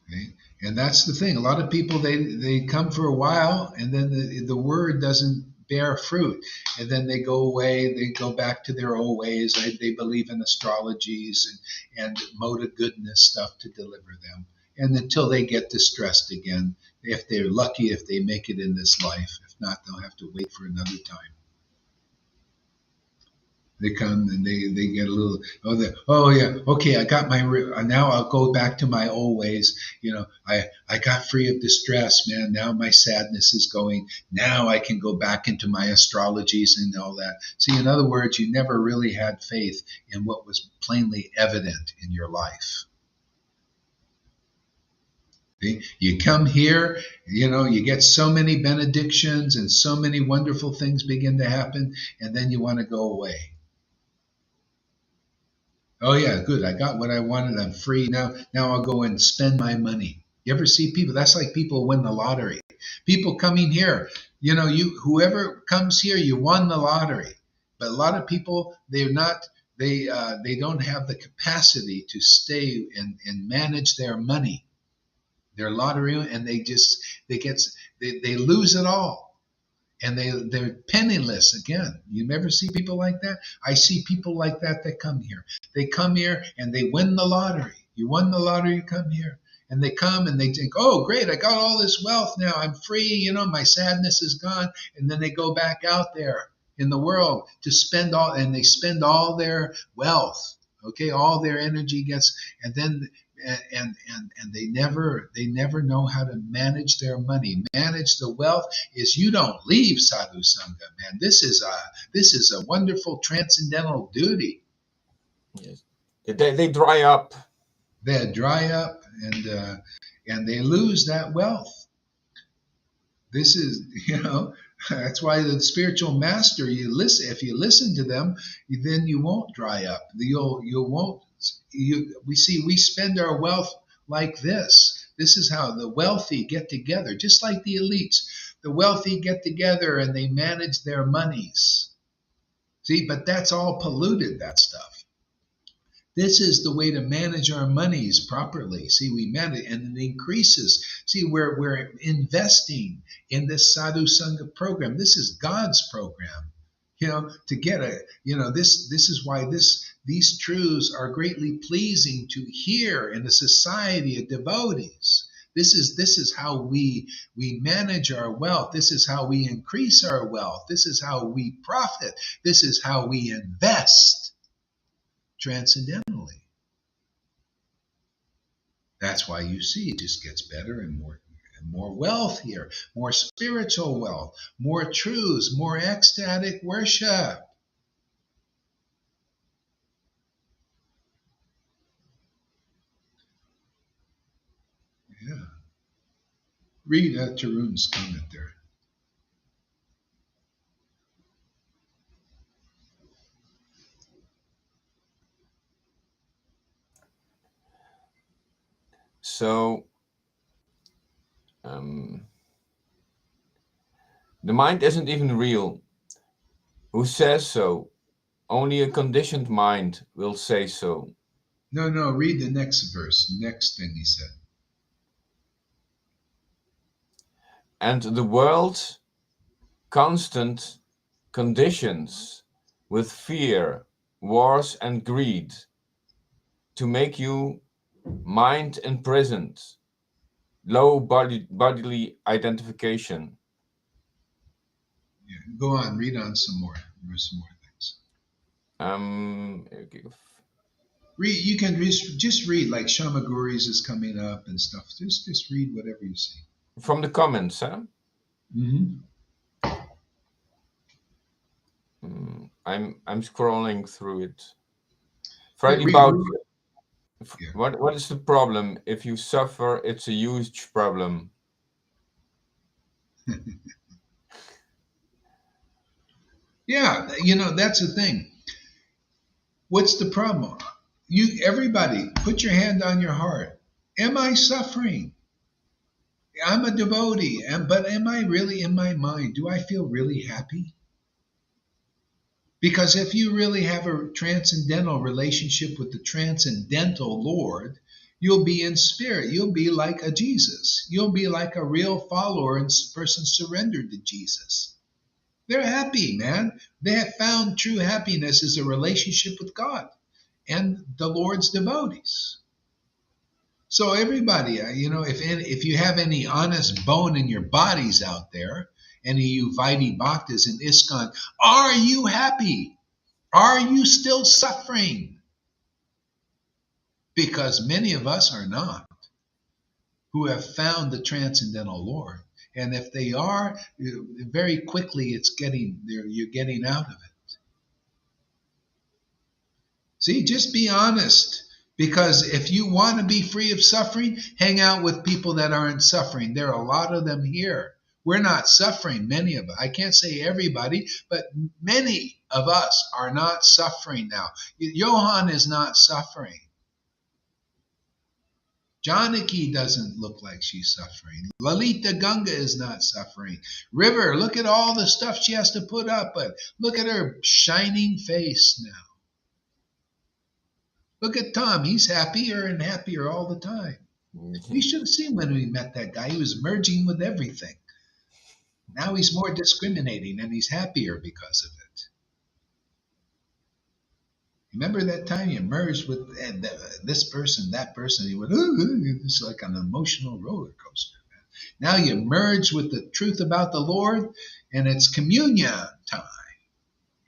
Okay? And that's the thing. A lot of people they come for a while, and then the word doesn't bear fruit, and then they go away. They go back to their old ways. They believe in astrologies and mode of goodness stuff to deliver them, and until they get distressed again, if they're lucky, if they make it in this life. If not, they'll have to wait for another time. They come and they get a little, oh yeah, okay, I got my, now I'll go back to my old ways. I got free of distress, man. Now my sadness is going. Now I can go back into my astrologies and all that. See, in other words, you never really had faith in what was plainly evident in your life. See? You come here, you get so many benedictions and so many wonderful things begin to happen, and then you want to go away. Oh yeah, good. I got what I wanted. I'm free now. Now I'll go and spend my money. You ever see people? That's like people win the lottery. People coming here, whoever comes here, you won the lottery. But a lot of people, they're not. They don't have the capacity to stay and manage their money, their lottery, and they lose it all. And they're penniless again. You never see people like that? I see people like that come here. They come here and they win the lottery. You won the lottery, you come here. And they come and they think, oh, great, I got all this wealth now. I'm free, my sadness is gone. And then they go back out there in the world to spend they spend all their wealth. Okay, all their energy gets, and then and they never know how to manage their money. Manage the wealth is you don't leave Sadhu Sangha, man. This is a wonderful transcendental duty. Yes, they dry up. They dry up and they lose that wealth. This is that's why the spiritual master. If you listen to them, then you won't dry up. You won't. We spend our wealth like this. This is how the wealthy get together, just like the elites. The wealthy get together and they manage their monies. See, but that's all polluted, that stuff. This is the way to manage our monies properly. See, we manage and it increases. See, we're investing in this Sadhu Sangha program. This is God's program. To get this is why these truths are greatly pleasing to hear in a society of devotees. This is how we manage our wealth. This is how we increase our wealth. This is how we profit. This is how we invest transcendentally. That's why you see it just gets better and more wealth here, more spiritual wealth, more truths, more ecstatic worship. Yeah. Read Tarun's comment there. So the mind isn't even real. Who says so? Only a conditioned mind will say so. No, read the next verse, next thing he said. And the world constant conditions with fear, wars, and greed to make you mind imprisoned, low bodily identification. Yeah, go on, read on some more things. You can just read, like Shamaguris is coming up and stuff. Just read whatever you see. From the comments, huh? Mm-hmm. I'm scrolling through it. Friday Bout. Yeah. What is the problem? If you suffer, it's a huge problem. Yeah, that's the thing. What's the problem? Everybody, put your hand on your heart. Am I suffering? I'm a devotee, but am I really in my mind? Do I feel really happy? Because if you really have a transcendental relationship with the transcendental Lord, you'll be in spirit. You'll be like a Jesus. You'll be like a real follower and person surrendered to Jesus. They're happy, man. They have found true happiness is a relationship with God and the Lord's devotees. So everybody, if you have any honest bone in your bodies out there, any of you Vaidhi Bhaktas in ISKCON, are you happy? Are you still suffering? Because many of us are not, who have found the transcendental Lord. And if they are, very quickly you're getting out of it. See, just be honest. Because if you want to be free of suffering, hang out with people that aren't suffering. There are a lot of them here. We're not suffering, many of us. I can't say everybody, but many of us are not suffering now. Johan is not suffering. Janaki doesn't look like she's suffering. Lalita Ganga is not suffering. River, look at all the stuff she has to put up, but look at her shining face now. Look at Tom. He's happier and happier all the time. We should have seen when we met that guy. He was merging with everything. Now he's more discriminating and he's happier because of it. Remember that time you merged with this person, that person? He went, it's like an emotional roller coaster. Now you merge with the truth about the Lord, and it's communion time.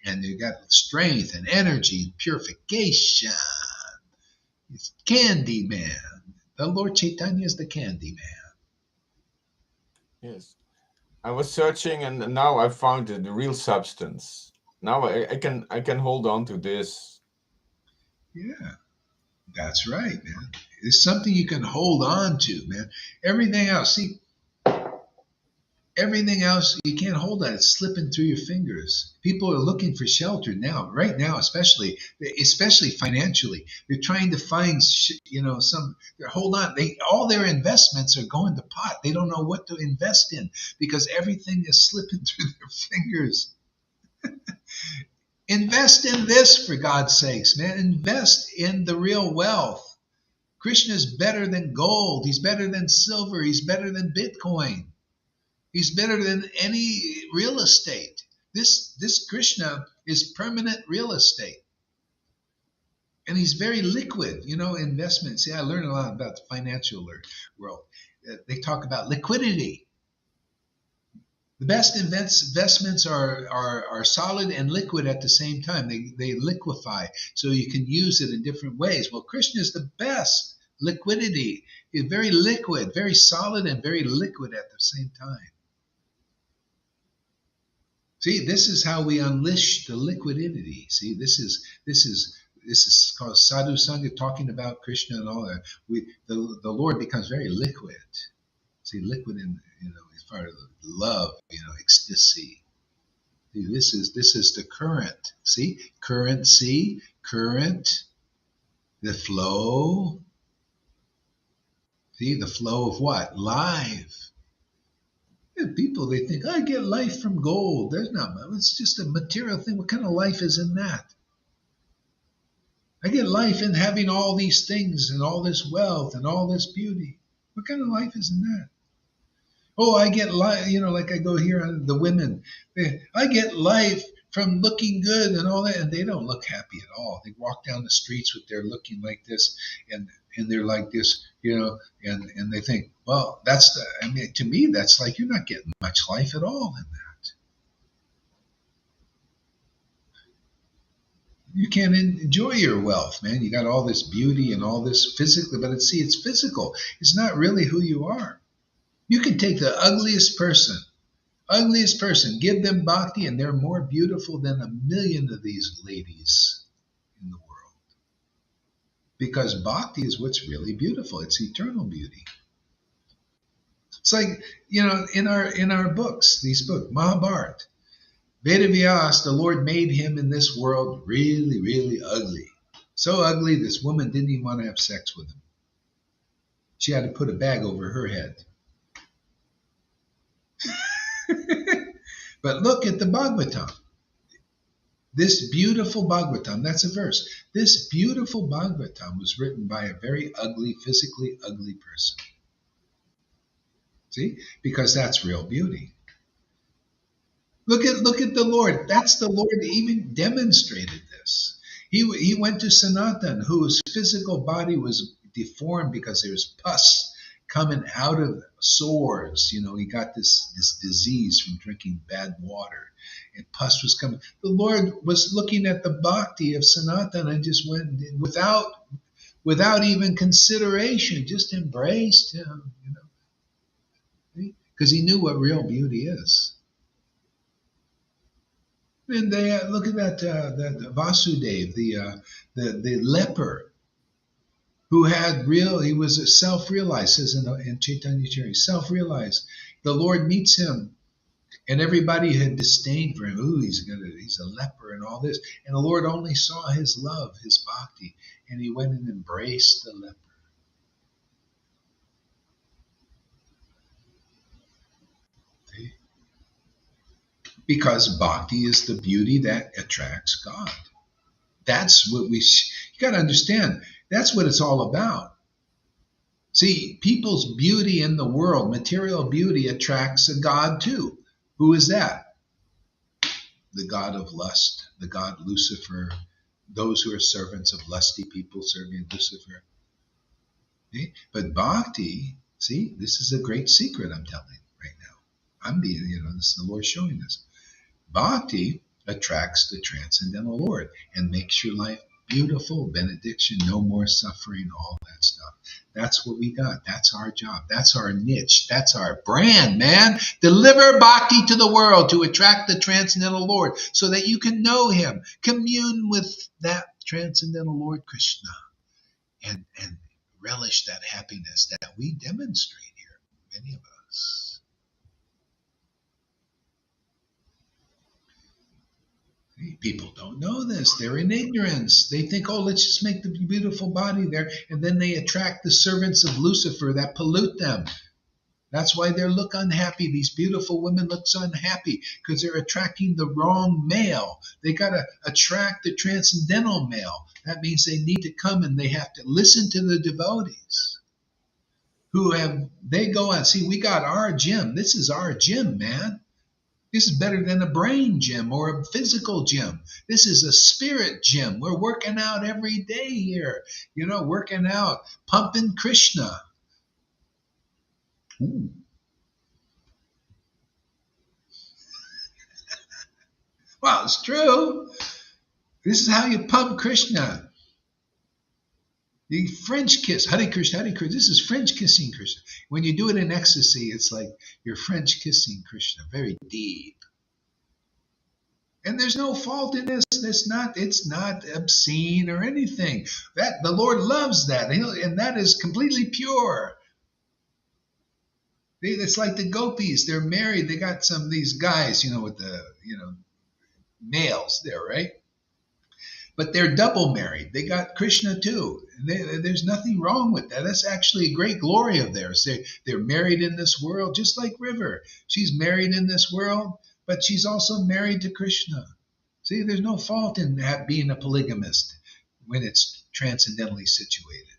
And you got strength and energy and purification. It's Candy Man. The Lord Caitanya is the Candy Man. Yes. I was searching and now I found the real substance. Now I can hold on to this. Yeah, that's right, man. It's something you can hold on to, man. Everything else, see, everything else you can't hold that. It's slipping through your fingers. People are looking for shelter now, right now, especially financially. They're trying to find, hold on. All their investments are going to pot. They don't know what to invest in because everything is slipping through their fingers. Invest in this, for God's sakes, man. Invest in the real wealth. Krishna is better than gold. He's better than silver. He's better than Bitcoin. He's better than any real estate. This Krishna is permanent real estate. And he's very liquid, investment. See, I learned a lot about the financial world. They talk about liquidity. The best investments are solid and liquid at the same time. They liquefy, so you can use it in different ways. Well, Krishna is the best liquidity. He's very liquid, very solid, and very liquid at the same time. See, this is how we unleash the liquidity. See, this is called Sadhu Sangha, talking about Krishna and all that. The Lord becomes very liquid. See, liquid in as far as love, ecstasy. See, this is the current. See, currency, current, the flow. See, the flow of what? Life. People, they think, I get life from gold. There's not, it's just a material thing. What kind of life is in that? I get life in having all these things and all this wealth and all this beauty. What kind of life is in that? Oh, I get life, like I go here on the women. I get life from looking good and all that, and they don't look happy at all. They walk down the streets with their looking like this, and they're like this, and they think, well, to me, that's like you're not getting much life at all in that. You can't enjoy your wealth, man. You got all this beauty and all this physically, but it's physical. It's not really who you are. You can take the ugliest person, give them bhakti, and they're more beautiful than a million of these ladies in the world. Because bhakti is what's really beautiful. It's eternal beauty. It's like, in our books, these books, Mahabharata, Vedavyas, the Lord made him in this world really, really ugly. So ugly, this woman didn't even want to have sex with him. She had to put a bag over her head. But look at the Bhagavatam. This beautiful Bhagavatam, that's a verse. This beautiful Bhagavatam was written by a very ugly, physically ugly person. See? Because that's real beauty. Look at the Lord. That's the Lord even demonstrated this. He went to Sanatan, whose physical body was deformed because there was pus coming out of sores. He got this disease from drinking bad water, and pus was coming. The Lord was looking at the bhakti of Sanatan and just went without even consideration, just embraced him. Because he knew what real beauty is. And they look at that Vasudev, the leper, who he was a self-realized, says in Chaitanya Chari, self-realized. The Lord meets him, and everybody had disdain for him. Ooh, he's a leper and all this. And the Lord only saw his love, his bhakti, and he went and embraced the leper. See? Because bhakti is the beauty that attracts God. That's what you got to understand. That's what it's all about. See, people's beauty in the world, material beauty, attracts a God too. Who is that? The God of lust, the God Lucifer, those who are servants of lusty people serving Lucifer. Okay? But bhakti, see, this is a great secret I'm telling right now. This is the Lord showing us. Bhakti attracts the transcendental Lord and makes your life beautiful, benediction, no more suffering, all that stuff. That's what we got. That's our job. That's our niche. That's our brand, man. Deliver bhakti to the world to attract the transcendental Lord so that you can know him, commune with that transcendental Lord Krishna, and relish that happiness that we demonstrate here, many of us. People don't know this. They're in ignorance. They think, oh, let's just make the beautiful body there. And then they attract the servants of Lucifer that pollute them. That's why they look unhappy. These beautiful women look so unhappy because they're attracting the wrong male. They got to attract the transcendental male. That means they need to come and they have to listen to the devotees they go and see, we got our gym. This is our gym, man. This is better than a brain gym or a physical gym. This is a spirit gym. We're working out every day here. Working out, pumping Krishna. Ooh. Well, it's true. This is how you pump Krishna. The French kiss, Hare Krishna, Hare Krishna. This is French kissing Krishna. When you do it in ecstasy, it's like you're French kissing Krishna, very deep. And there's no fault in this. It's not obscene or anything. That the Lord loves that, and that is completely pure. It's like the gopis. They're married. They got some of these guys, with the males there, right? But they're double married. They got Krishna too. There's nothing wrong with that. That's actually a great glory of theirs. They're married in this world, just like River. She's married in this world, but she's also married to Krishna. See, there's no fault in that being a polygamist when it's transcendentally situated.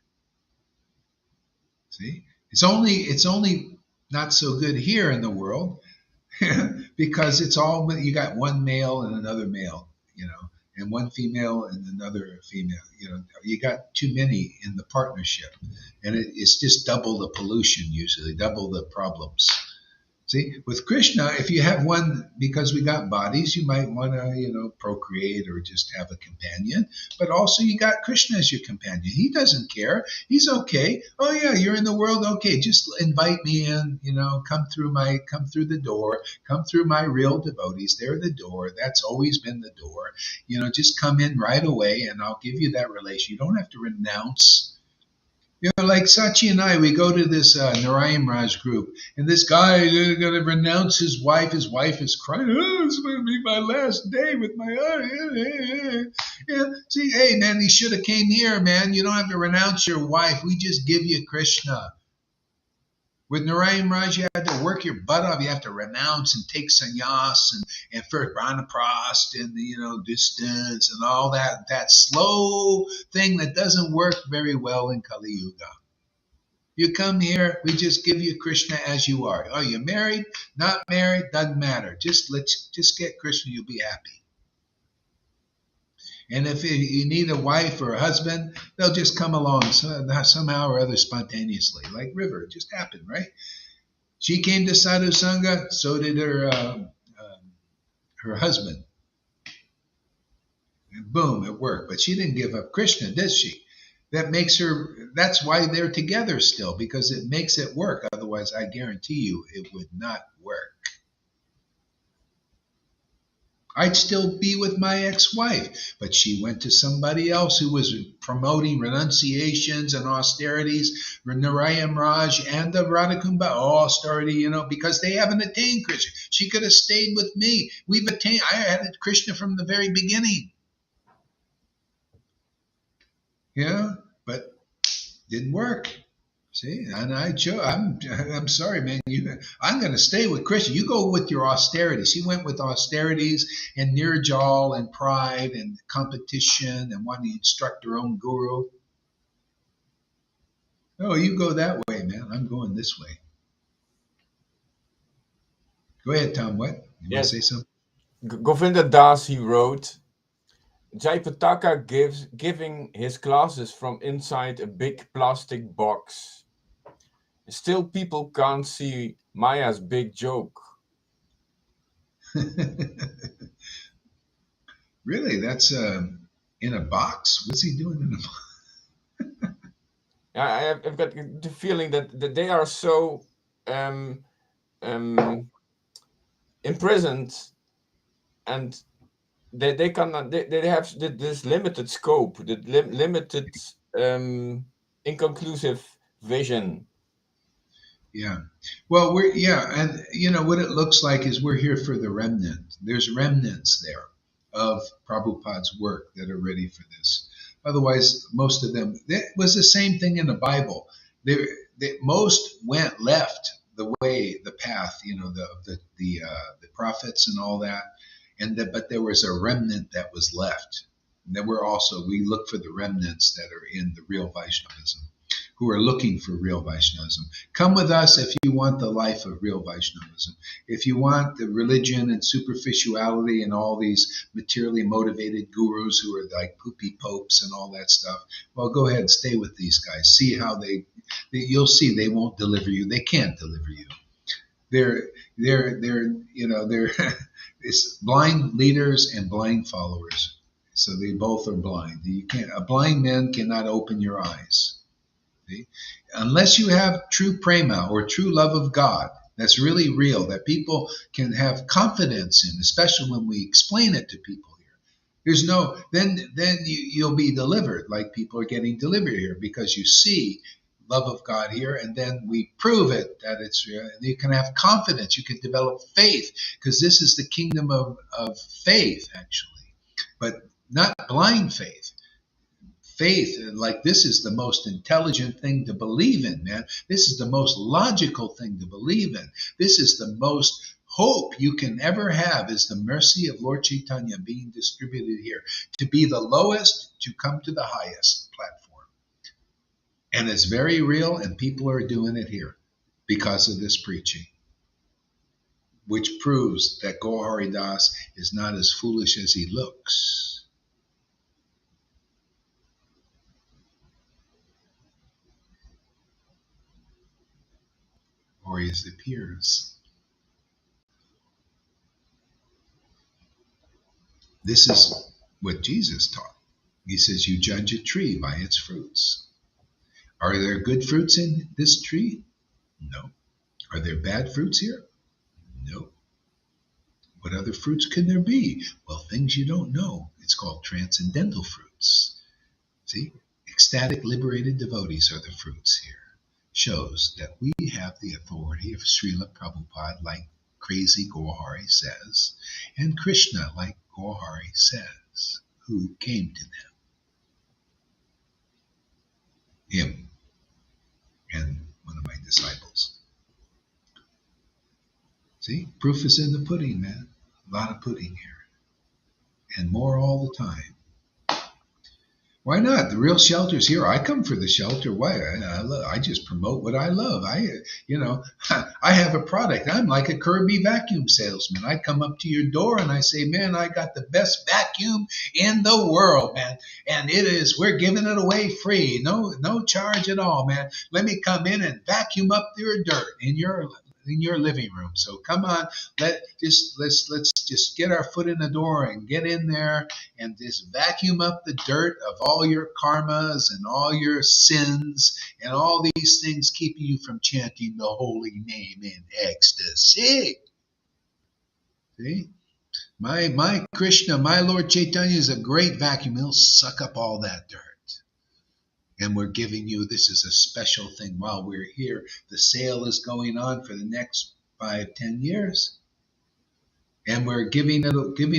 See, it's only not so good here in the world because it's all, you got one male and another male, and one female and another female. You got too many in the partnership, and it's just double the pollution usually, double the problems. See, with Krishna, if you have one, because we got bodies, you might want to, procreate or just have a companion. But also you got Krishna as your companion. He doesn't care. He's okay. Oh yeah, you're in the world. Okay, just invite me in. Come through the door. Come through my real devotees. They're the door. That's always been the door. Just come in right away, and I'll give you that relation. You don't have to renounce You know, like Sachi and I, we go to this Narayan Raj group, and this guy is going to renounce his wife. His wife is crying, oh, it's going to be my last day with my yeah. See, hey, man, he should have came here, man. You don't have to renounce your wife. We just give you Krishna. With Narayan Raj, you have to work your butt off. You have to renounce and take sannyas and first pranaprast and distance and all that slow thing that doesn't work very well in Kali Yuga. You come here, we just give you Krishna as you are. Are you married? Not married? Doesn't matter. Just get Krishna, you'll be happy. And if you need a wife or a husband, they'll just come along somehow or other spontaneously, like River. It just happened, right? She came to Sadhu Sangha, so did her husband. And boom, it worked. But she didn't give up Krishna, did she? That's why they're together still, because it makes it work. Otherwise, I guarantee you, it would not work. I'd still be with my ex-wife, but she went to somebody else who was promoting renunciations and austerities, Narayan Raj and the Radhakumbha, austerity, because they haven't attained Krishna. She could have stayed with me. I had Krishna from the very beginning. Yeah, but didn't work. See, and I'm sorry, man. I'm going to stay with Krishna. You go with your austerities. He went with austerities and nirjal and pride and competition and wanting to instruct her own guru. Oh, you go that way, man. I'm going this way. Go ahead, Tom. What? You want to say something? Govinda Das, he wrote, Jayapataka giving his classes from inside a big plastic box. Still, people can't see Maya's big joke. Really? That's in a box? What's he doing in a box? I've got the feeling that they are so imprisoned, and they cannot. They have this limited scope, the limited inconclusive vision. Yeah. Well, and what it looks like is we're here for the remnant. There's remnants there of Prabhupada's work that are ready for this. Otherwise, most of them, it was the same thing in the Bible. Most left the way, the path, the prophets and all that, but there was a remnant that was left. And then we look for the remnants that are in the real Vaishnavism, who are looking for real Vaishnavism. Come with us if you want the life of real Vaishnavism. If you want the religion and superficiality and all these materially motivated gurus who are like poopy popes and all that stuff, well, go ahead, stay with these guys. See how you'll see they won't deliver you. They can't deliver you. They're it's blind leaders and blind followers. So they both are blind. A blind man cannot open your eyes. See? Unless you have true prema or true love of God that's really real, that people can have confidence in, especially when we explain it to people here. Then you'll be delivered, like people are getting delivered here, because you see love of God here, and then we prove it that it's real. And you can have confidence, you can develop faith, because this is the kingdom of faith, actually, but not blind faith. Faith, like this is the most intelligent thing to believe in, man. This is the most logical thing to believe in. This is the most hope you can ever have, is the mercy of Lord Caitanya being distributed here, to be the lowest to come to the highest platform. And it's very real, and people are doing it here because of this preaching, which proves that Gaur Das is not as foolish as he looks. Or as it appears. This is what Jesus taught. He says, you judge a tree by its fruits. Are there good fruits in this tree? No. Are there bad fruits here? No. What other fruits can there be? Well, things you don't know. It's called transcendental fruits. See? ecstatic, liberated devotees are the fruits here. Shows that we have the authority of Srila Prabhupada, like crazy Gohari says, and Krishna, like Gohari says, who came to them. Him and one of my disciples. See, proof is in the pudding, man. A lot of pudding here. And more all the time. Why not? The real shelter's here. I come for the shelter. Why? I just promote what I love. I have a product. I'm like a Kirby vacuum salesman. I come up to your door and I say, man, I got the best vacuum in the world, man. And we're giving it away free. No charge at all, man. Let me come in and vacuum up your dirt in your living room. So come on, let's just get our foot in the door and get in there and just vacuum up the dirt of all your karmas and all your sins and all these things keeping you from chanting the holy name in ecstasy. See? My Krishna, my Lord Caitanya is a great vacuum. He'll suck up all that dirt. And we're giving you, this is a special thing while we're here. The sale is going on for the next 5-10 years. And we're giving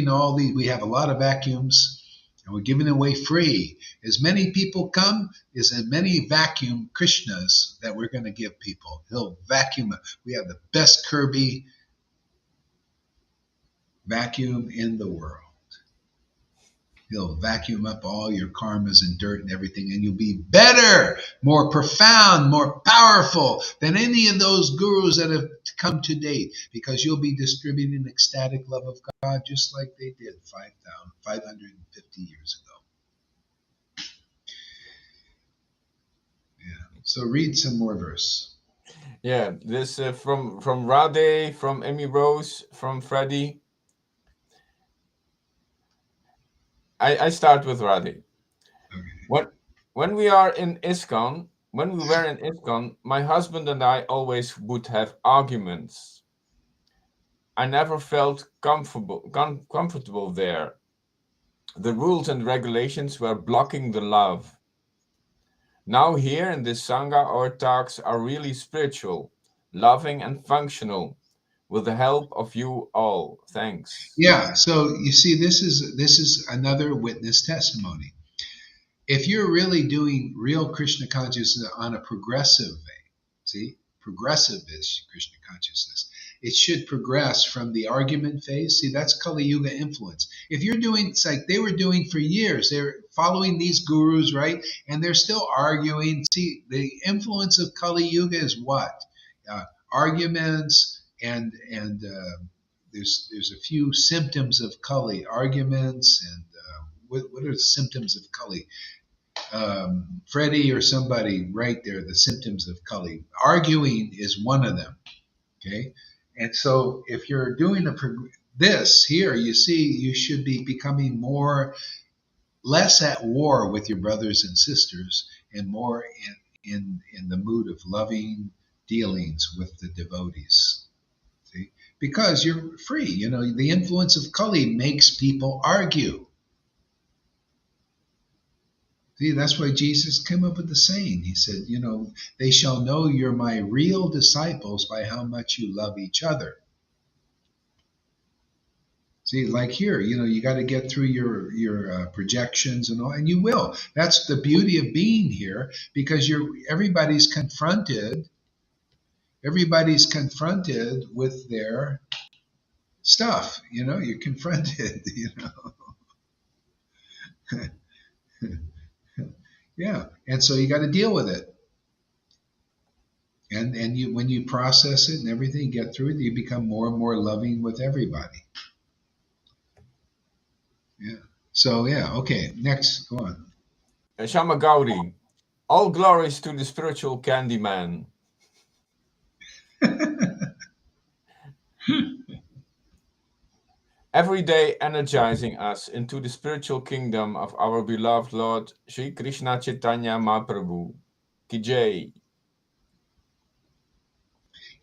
all these, we have a lot of vacuums, and we're giving away free. As many people come, as many vacuum Krishnas that we're going to give people. He'll vacuum. We have the best Kirby vacuum in the world. He'll vacuum up all your karmas and dirt and everything, and you'll be better, more profound, more powerful than any of those gurus that have come to date, because you'll be distributing ecstatic love of God just like they did 550 years ago. Yeah. So read some more verse. Yeah, this from Radhe, from Amy Rose, from Freddie. I start with Radhe. Okay. When we were in ISKCON, my husband and I always would have arguments. I never felt comfortable there. The rules and regulations were blocking the love. Now here in this Sangha, our talks are really spiritual, loving and functional, with the help of you all. Thanks. Yeah, so you see, this is another witness testimony. If you're really doing real Krishna consciousness on a progressive vein, progressive is Krishna consciousness, it should progress from the argument phase. See, that's Kali Yuga influence. If you're doing, it's like they were doing for years, they're following these gurus, right? And they're still arguing. See, the influence of Kali Yuga is what? Arguments and there's a few symptoms of Kali, arguments, and what are the symptoms of Kali? Freddie or somebody right there, the symptoms of Kali. Arguing is one of them. Okay, and so if you're doing this here, you see, you should be becoming less at war with your brothers and sisters, and more in the mood of loving dealings with the devotees. See, because you're free. The influence of Kali makes people argue. See, that's why Jesus came up with the saying. He said, they shall know you're my real disciples by how much you love each other. See, like here, you got to get through your projections and all, and you will. That's the beauty of being here, because everybody's confronted with their stuff. You're confronted. Yeah, and so you got to deal with it. And when you process it and everything, get through it, you become more and more loving with everybody. Yeah. So yeah, okay. Next, go on. Shama Gauri, all glories to the spiritual Candyman. Every day energizing us into the spiritual kingdom of our beloved Lord Sri Krishna Chaitanya Mahaprabhu. Ki Jai.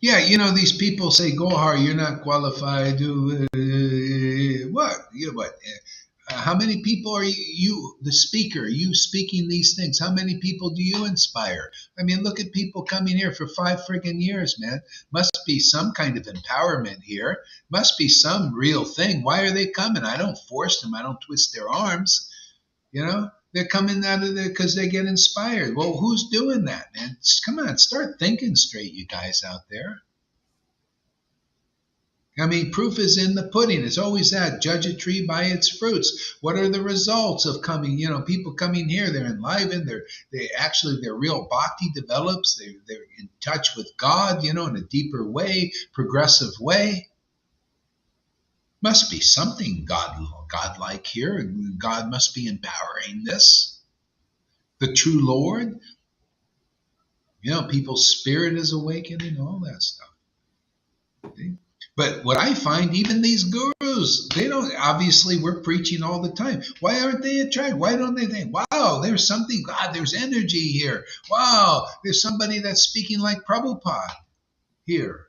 Yeah, these people say, Gohar, you're not qualified to what? How many people are you, the speaker, you speaking these things? How many people do you inspire? I mean, look at people coming here for 5 friggin' years, man. Must be some kind of empowerment here. Must be some real thing. Why are they coming? I don't force them. I don't twist their arms. They're coming out of there because they get inspired. Well, who's doing that, man? Come on, start thinking straight, you guys out there. I mean, proof is in the pudding. It's always that. Judge a tree by its fruits. What are the results of coming? People coming here, they're enlivened. Their real bhakti develops. They're in touch with God, in a deeper way, progressive way. Must be something godlike here. God must be empowering this. The true Lord. People's spirit is awakening, all that stuff. Okay? But what I find, even these gurus, they don't, obviously we're preaching all the time. Why aren't they attracted? Why don't they think, wow, there's something, God, there's energy here. Wow, there's somebody that's speaking like Prabhupada here.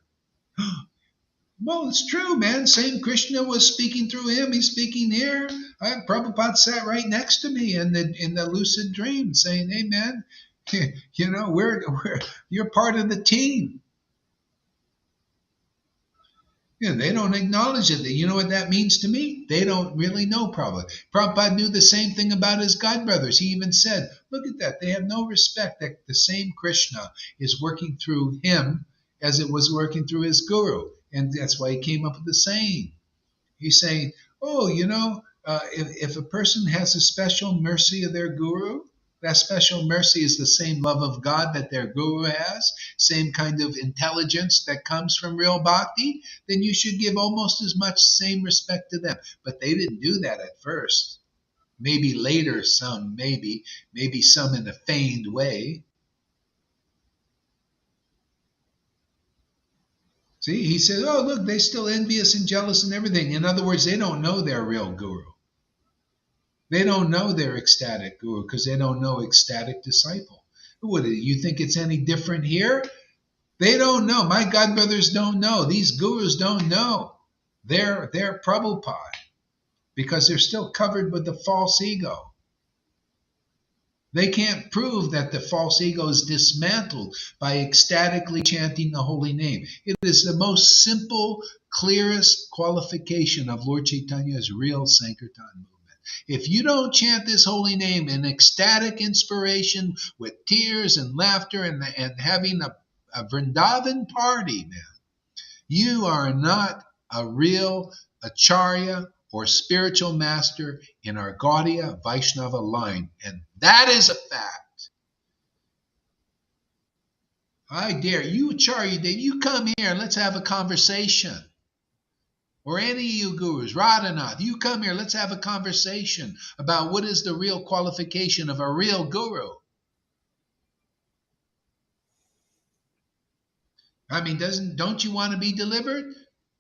Well, it's true, man. Same Krishna was speaking through him. He's speaking here. Prabhupada sat right next to me in the lucid dream saying, hey, man, you're part of the team. They don't acknowledge it. You know what that means to me? They don't really know Prabhupada. Prabhupada knew the same thing about his godbrothers. He even said, look at that. They have no respect that the same Krishna is working through him as it was working through his guru. And that's why he came up with the saying. He's saying, oh, if a person has a special mercy of their guru, that special mercy is the same love of God that their guru has, same kind of intelligence that comes from real bhakti, then you should give almost as much same respect to them. But they didn't do that at first. Maybe later some, maybe some in a feigned way. See, he said, oh, look, they're still envious and jealous and everything. In other words, they don't know their real guru. They don't know their ecstatic guru because they don't know ecstatic disciple. What, you think it's any different here? They don't know. My godbrothers don't know. These gurus don't know. They're Prabhupada because they're still covered with the false ego. They can't prove that the false ego is dismantled by ecstatically chanting the holy name. It is the most simple, clearest qualification of Lord Caitanya's real Sankirtan movement. If you don't chant this holy name in ecstatic inspiration with tears and laughter and having a Vrindavan party, man, you are not a real acharya or spiritual master in our Gaudiya Vaishnava line. And that is a fact. I dare you, acharya, you come here and let's have a conversation. Or any of you gurus, Radhanath, you come here, let's have a conversation about what is the real qualification of a real guru. I mean, don't you want to be delivered?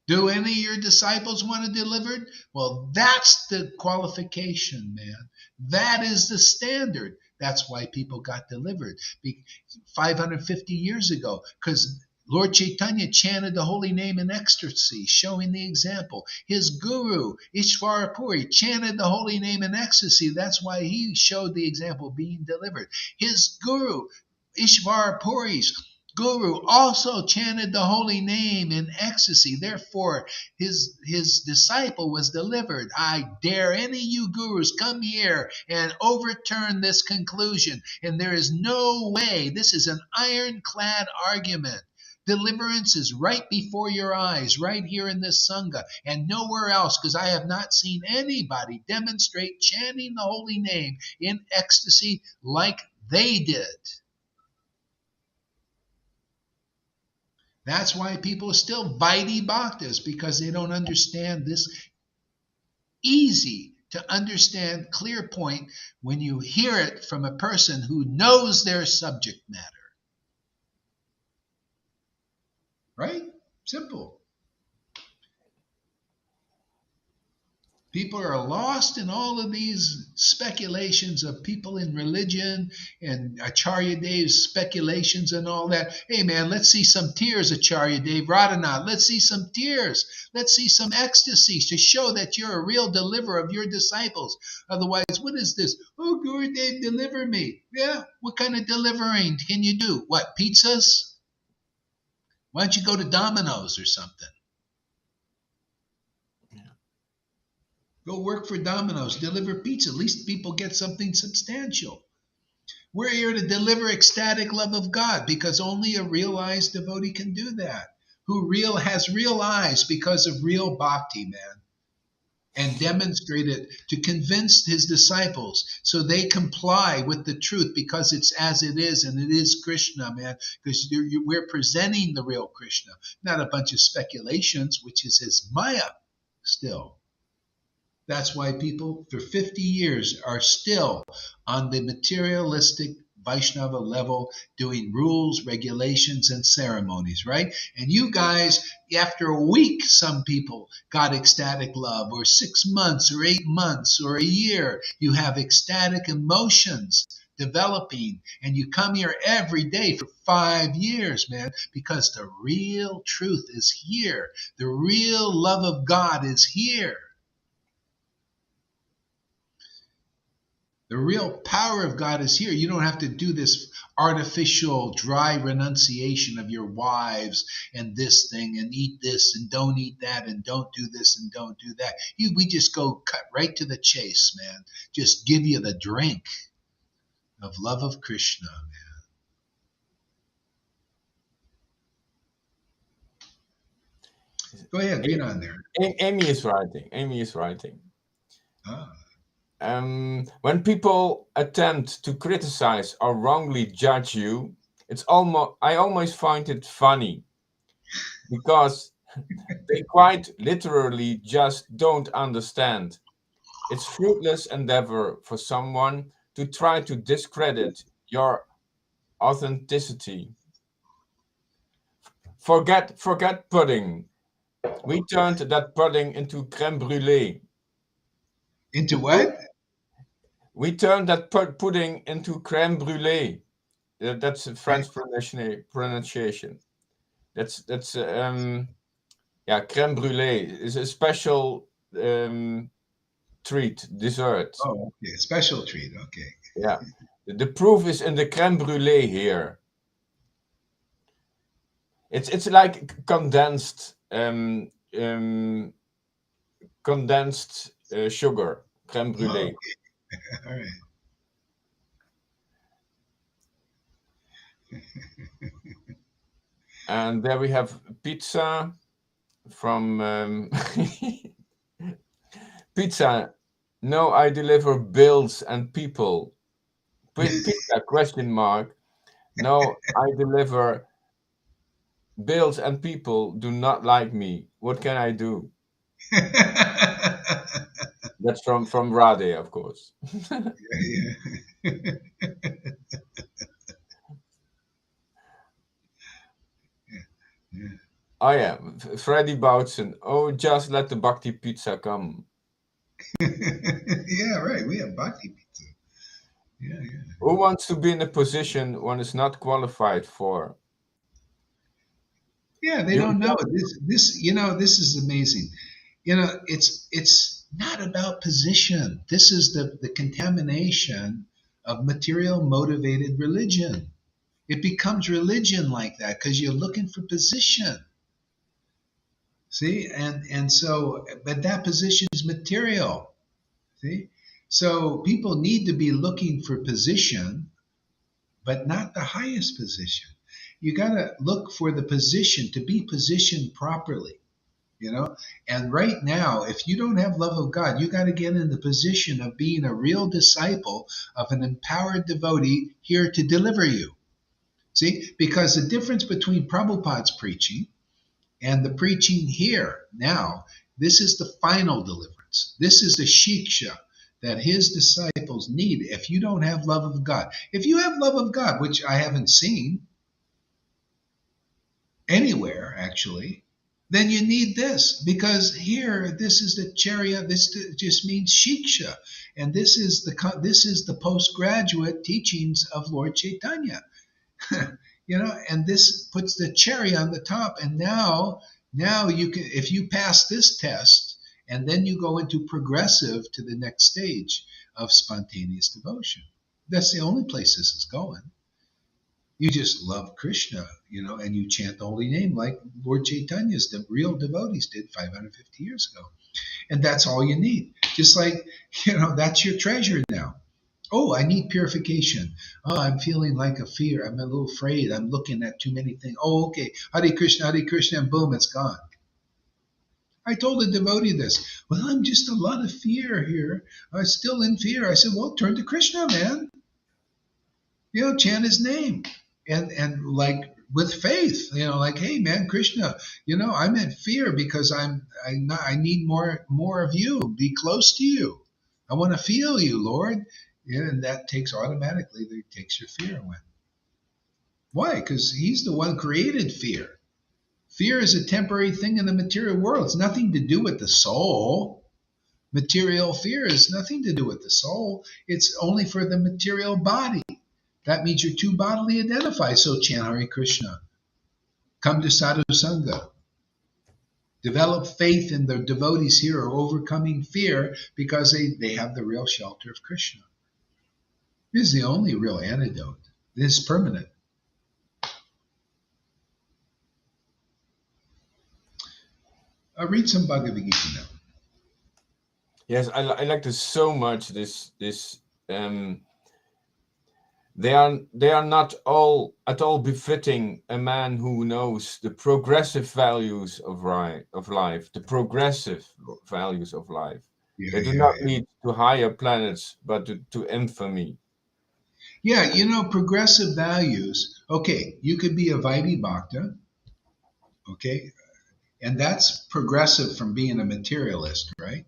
Do any of your disciples want to be delivered? Well, that's the qualification, man. That is the standard. That's why people got delivered 550 years ago, because Lord Caitanya chanted the holy name in ecstasy, showing the example. His guru, Ishvara Puri, chanted the holy name in ecstasy. That's why he showed the example being delivered. His guru, Ishvara Puri's guru, also chanted the holy name in ecstasy. Therefore, his disciple was delivered. I dare any of you gurus come here and overturn this conclusion. And there is no way. This is an ironclad argument. Deliverance is right before your eyes, right here in this Sangha, and nowhere else, because I have not seen anybody demonstrate chanting the holy name in ecstasy like they did. That's why people are still Vaidhi Bhaktas, because they don't understand this easy to understand clear point when you hear it from a person who knows their subject matter. Right? Simple. People are lost in all of these speculations of people in religion and Acharya Dev's speculations and all that. Hey man, let's see some tears, Acharya Dev, Radhanath. Let's see some tears. Let's see some ecstasy to show that you're a real deliverer of your disciples. Otherwise, what is this? Oh, Gurudev, deliver me. Yeah, what kind of delivering can you do? What, pizzas? Why don't you go to Domino's or something? Go work for Domino's, deliver pizza. At least people get something substantial. We're here to deliver ecstatic love of God because only a realized devotee can do that. Who has real eyes because of real bhakti, man. And demonstrate it to convince his disciples so they comply with the truth because it's as it is and it is Krishna, man. Because we're presenting the real Krishna, not a bunch of speculations, which is his Maya still. That's why people for 50 years are still on the materialistic Vaishnava level doing rules, regulations, and ceremonies, right? And you guys, after a week, some people got ecstatic love, or 6 months, or 8 months, or a year. You have ecstatic emotions developing, and you come here every day for 5 years, man, because the real truth is here. The real love of God is here. The real power of God is here. You don't have to do this artificial, dry renunciation of your wives and this thing and eat this and don't eat that and don't do this and don't do that. We just go cut right to the chase, man. Just give you the drink of love of Krishna, man. Go ahead, read on there. Amy is writing. Ah. When people attempt to criticize or wrongly judge you, I almost find it funny because they quite literally just don't understand. It's fruitless endeavor for someone to try to discredit your authenticity. Forget pudding. We turned that pudding into crème brûlée. Into what? We turned that pudding into crème brûlée. That's a French pronunciation. That's crème brûlée is a special treat, dessert. Oh, okay, special treat. Okay. Yeah, the proof is in the crème brûlée here. It's like condensed sugar, crème brûlée. Oh, okay. All right. And there we have pizza from pizza. No, I deliver bills and people. Pizza question mark. No, I deliver bills and people do not like me. What can I do? That's from Radhe, of course. Yeah. Yeah. Oh yeah, Freddy Boutsen. Oh, just let the Bhakti pizza come. Yeah, right. We have bhakti pizza. Yeah, yeah. Who wants to be in a position one is not qualified for? Yeah, they don't know. This is amazing. It's not about position. This is the contamination of material motivated religion. It becomes religion like that because you're looking for position. See, and so, but that position is material. See, so people need to be looking for position, but not the highest position. You got to look for the position to be positioned properly. And right now, if you don't have love of God, you got to get in the position of being a real disciple of an empowered devotee here to deliver you. See, because the difference between Prabhupada's preaching and the preaching here now, this is the final deliverance. This is the shiksha that his disciples need if you don't have love of God. If you have love of God, which I haven't seen anywhere actually, then you need this, because here, this is the charya. This just means shiksha, and this is the postgraduate teachings of Lord Caitanya. And this puts the cherry on the top. And now you can, if you pass this test, and then you go into progressive to the next stage of spontaneous devotion. That's the only place this is going. You just love Krishna, and you chant the holy name like Lord Chaitanya's the real devotees did 550 years ago. And that's all you need. Just like, that's your treasure now. Oh, I need purification. Oh, I'm feeling like a fear. I'm a little afraid. I'm looking at too many things. Oh, okay. Hare Krishna, and boom, it's gone. I told a devotee this. Well, I'm just a lot of fear here. I'm still in fear. I said, well, turn to Krishna, man. Chant his name. And like with faith, like, hey, man, Krishna, I'm in fear because I need more of you. Be close to you. I want to feel you, Lord. And that automatically takes your fear away. Why? Because he's the one created fear. Fear is a temporary thing in the material world. It's nothing to do with the soul. Material fear has nothing to do with the soul. It's only for the material body. That means you're too bodily identified. So chant Hare Krishna. Come to Sadhu Sangha. Develop faith in the devotees here are overcoming fear because they have the real shelter of Krishna. This is the only real antidote. This is permanent. Read some Bhagavad Gita now. Yes, I like this so much. They are not all at all befitting a man who knows the progressive values of life, the progressive values of life. They do not lead to higher planets, but to infamy. Yeah, progressive values. Okay, you could be a Vaidhi Bhakta, okay? And that's progressive from being a materialist, right?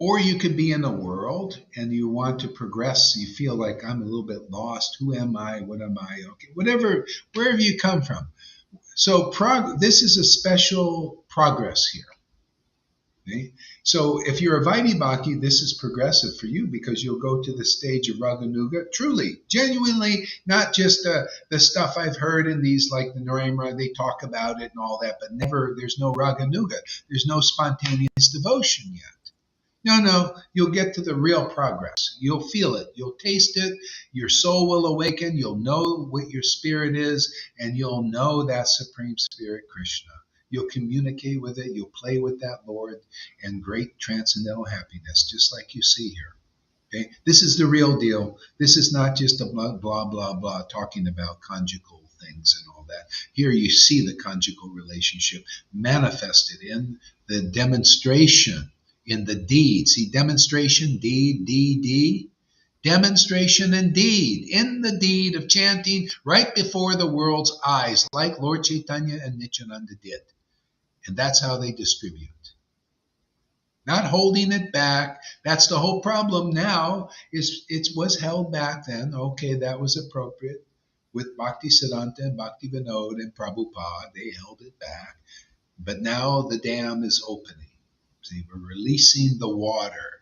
Or you could be in the world and you want to progress. You feel like I'm a little bit lost. Who am I? What am I? Okay, wherever you come from. So this is a special progress here. Okay? So if you're a Vaidhi Bhakti, this is progressive for you because you'll go to the stage of Raganuga, truly, genuinely, not just the stuff I've heard in these, like the Narayana, they talk about it and all that, but there's no Raganuga. There's no spontaneous devotion yet. No, you'll get to the real progress. You'll feel it. You'll taste it. Your soul will awaken. You'll know what your spirit is, and you'll know that Supreme Spirit, Krishna. You'll communicate with it. You'll play with that Lord, and great transcendental happiness, just like you see here. Okay, this is the real deal. This is not just a blah, blah, blah, blah, talking about conjugal things and all that. Here you see the conjugal relationship manifested in the demonstration, in the deed. See, demonstration, deed. Demonstration and deed, in the deed of chanting right before the world's eyes, like Lord Caitanya and Nityananda did. And that's how they distribute. Not holding it back. That's the whole problem now. It was held back then. Okay, that was appropriate. With Bhakti Siddhanta and Bhakti Vinod and Prabhupada, they held it back. But now the dam is opening. See, we're releasing the water.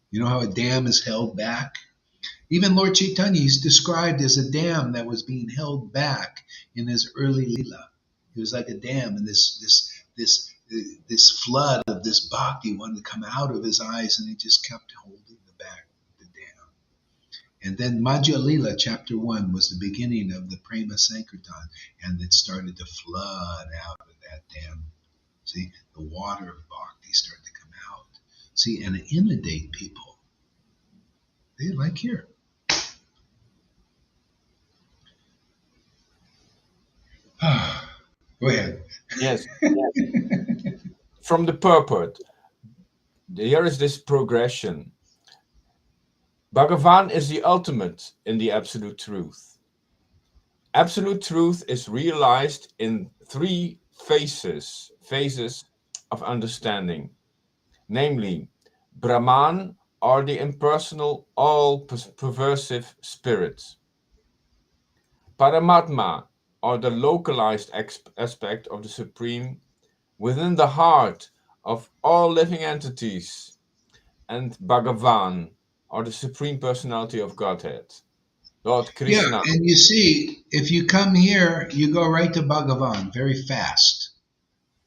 You know how a dam is held back? Even Lord Caitanya is described as a dam that was being held back in his early lila. It was like a dam, and this flood of this bhakti wanted to come out of his eyes, and he just kept holding the dam. And then Madhya Lila, chapter 1, was the beginning of the Prema Sankirtan, and it started to flood out of that dam. See, the water of bhakti started to come out. See, and inundate people. They like here. Go ahead. Yes. From the purport, here is this progression. Bhagavan is the ultimate in the absolute truth. Absolute truth is realized in three phases of understanding, namely Brahman, or the impersonal, all-pervasive spirit, Paramatma, or the localized aspect of the Supreme within the heart of all living entities, and Bhagavan, or the Supreme Personality of Godhead, Lord Yeah, Krishna. and you see, if you come here, you go right to Bhagavan very fast.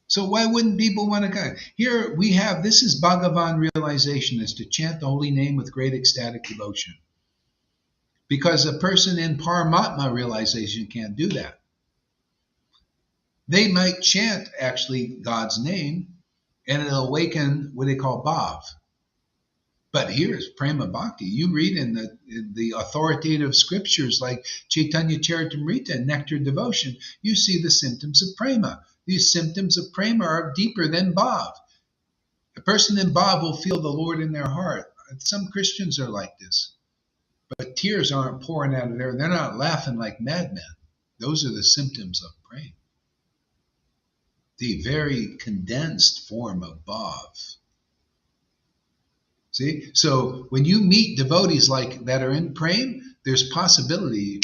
So why wouldn't people want to come? Here we have, this is Bhagavan realization, is to chant the holy name with great ecstatic devotion. Because a person in Paramatma realization can't do that. They might chant actually God's name and it'll awaken what they call bhav. But here's prema bhakti. You read in the authoritative scriptures like Chaitanya Charitamrita and Nectar Devotion, you see the symptoms of prema. These symptoms of prema are deeper than bhav. A person in bhav will feel the Lord in their heart. Some Christians are like this, but tears aren't pouring out of there. They're not laughing like madmen. Those are the symptoms of prema, the very condensed form of bhav. See, so when you meet devotees like that are in prema, there's possibility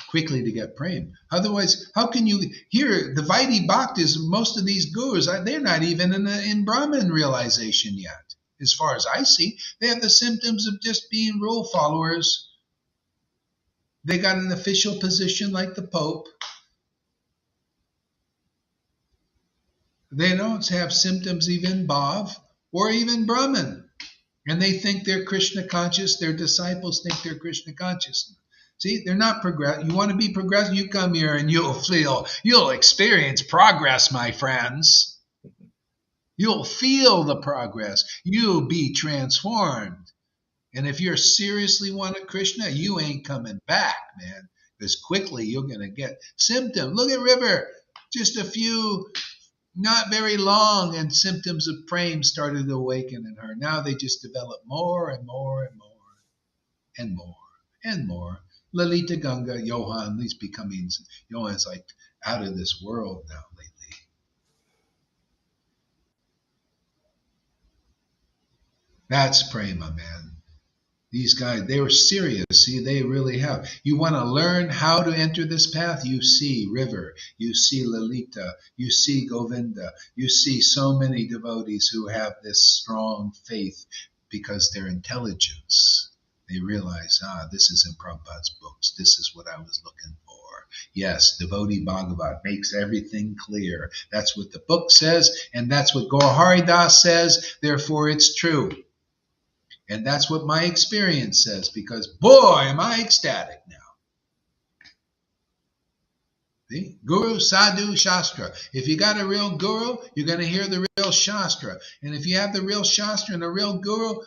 quickly to get prema. Otherwise, how can you hear the Vaidhi Bhaktas? Most of these gurus, they're not even in Brahman realization yet. As far as I see, they have the symptoms of just being rule followers. They got an official position like the Pope. They don't have symptoms even Bhav or even Brahman. And they think they're Krishna conscious. Their disciples think they're Krishna conscious. See, they're not progress. You want to be progressive? You come here and you'll experience progress, my friends. You'll feel the progress. You'll be transformed. And if you're seriously one of Krishna, you ain't coming back, man. Because quickly you're going to get symptoms. Look at River. Just a few, not very long, and symptoms of prema started to awaken in her. Now they just develop more and more and more and more and more. Lalita Ganga, Johan, these becoming, Johan's like out of this world now lately. That's prema, man. These guys, they were serious. See, they really have. You want to learn how to enter this path? You see River, you see Lalita, you see Govinda, you see so many devotees who have this strong faith because their intelligence. They realize, this is in Prabhupada's books. This is what I was looking for. Yes, devotee Bhagavat makes everything clear. That's what the book says, and that's what Gaur Hari Das says. Therefore, it's true. And that's what my experience says, because boy, am I ecstatic now. See? Guru, Sadhu, Shastra. If you got a real guru, you're going to hear the real Shastra. And if you have the real Shastra and a real guru,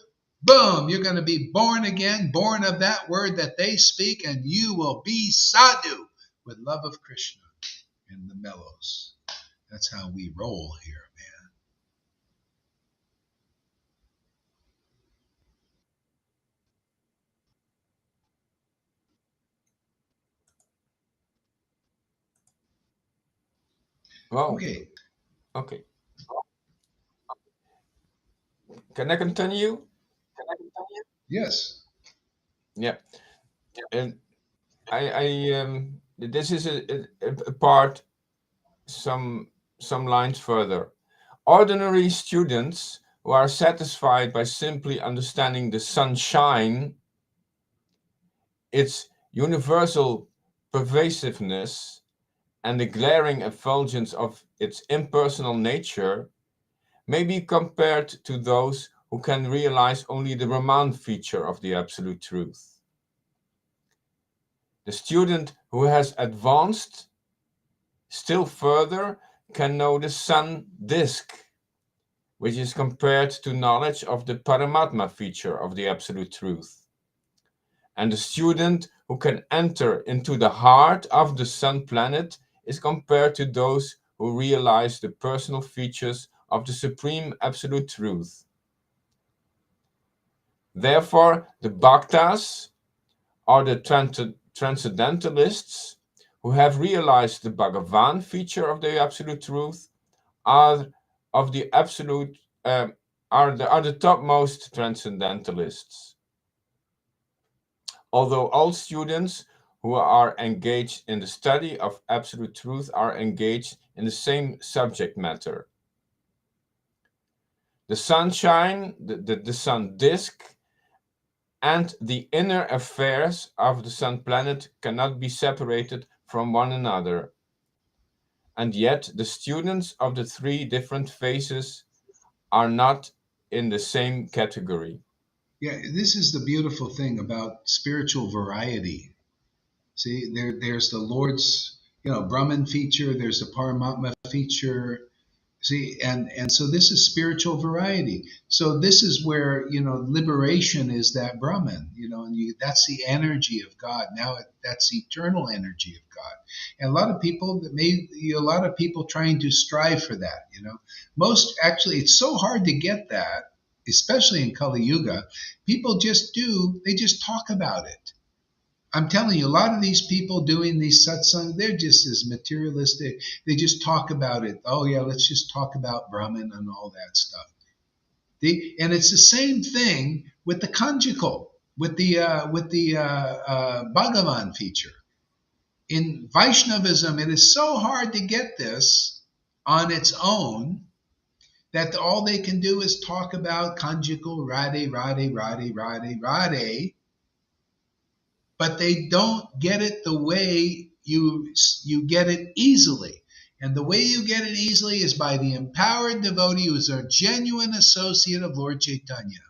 boom, you're going to be born again, born of that word that they speak, and you will be Sadhu with love of Krishna and the mellows. That's how we roll here, man. Well, Okay. okay. Can I continue? Yes. Yeah. And this is a part, some lines further. Ordinary students who are satisfied by simply understanding the sunshine, its universal pervasiveness, and the glaring effulgence of its impersonal nature, may be compared to those who can realize only the Brahman feature of the Absolute Truth. The student who has advanced still further can know the sun disk, which is compared to knowledge of the Paramatma feature of the Absolute Truth. And the student who can enter into the heart of the sun planet is compared to those who realize the personal features of the Supreme Absolute Truth. Therefore, the Bhaktas, or the transcendentalists, who have realized the Bhagavan feature of the Absolute Truth, are of the absolute are the topmost transcendentalists. Although all students who are engaged in the study of absolute truth are engaged in the same subject matter. The sunshine, the sun disk, and the inner affairs of the sun planet cannot be separated from one another. And yet the students of the three different phases are not in the same category. Yeah, this is the beautiful thing about spiritual variety. See, there's the Lord's, Brahman feature, there's the Paramatma feature. See, and so this is spiritual variety. So this is where, liberation is that Brahman, and that's the energy of God. Now that's the eternal energy of God. And a lot of people trying to strive for that, actually, it's so hard to get that, especially in Kali Yuga. People they just talk about it. I'm telling you, a lot of these people doing these satsang, they're just as materialistic. They just talk about it. Oh yeah, let's just talk about Brahman and all that stuff. And it's the same thing with the conjugal, with the Bhagavan feature. In Vaishnavism, it is so hard to get this on its own that all they can do is talk about conjugal, Radhe, Radhe, Radhe, Radhe, Radhe. But they don't get it the way you get it easily. And the way you get it easily is by the empowered devotee who is a genuine associate of Lord Caitanya.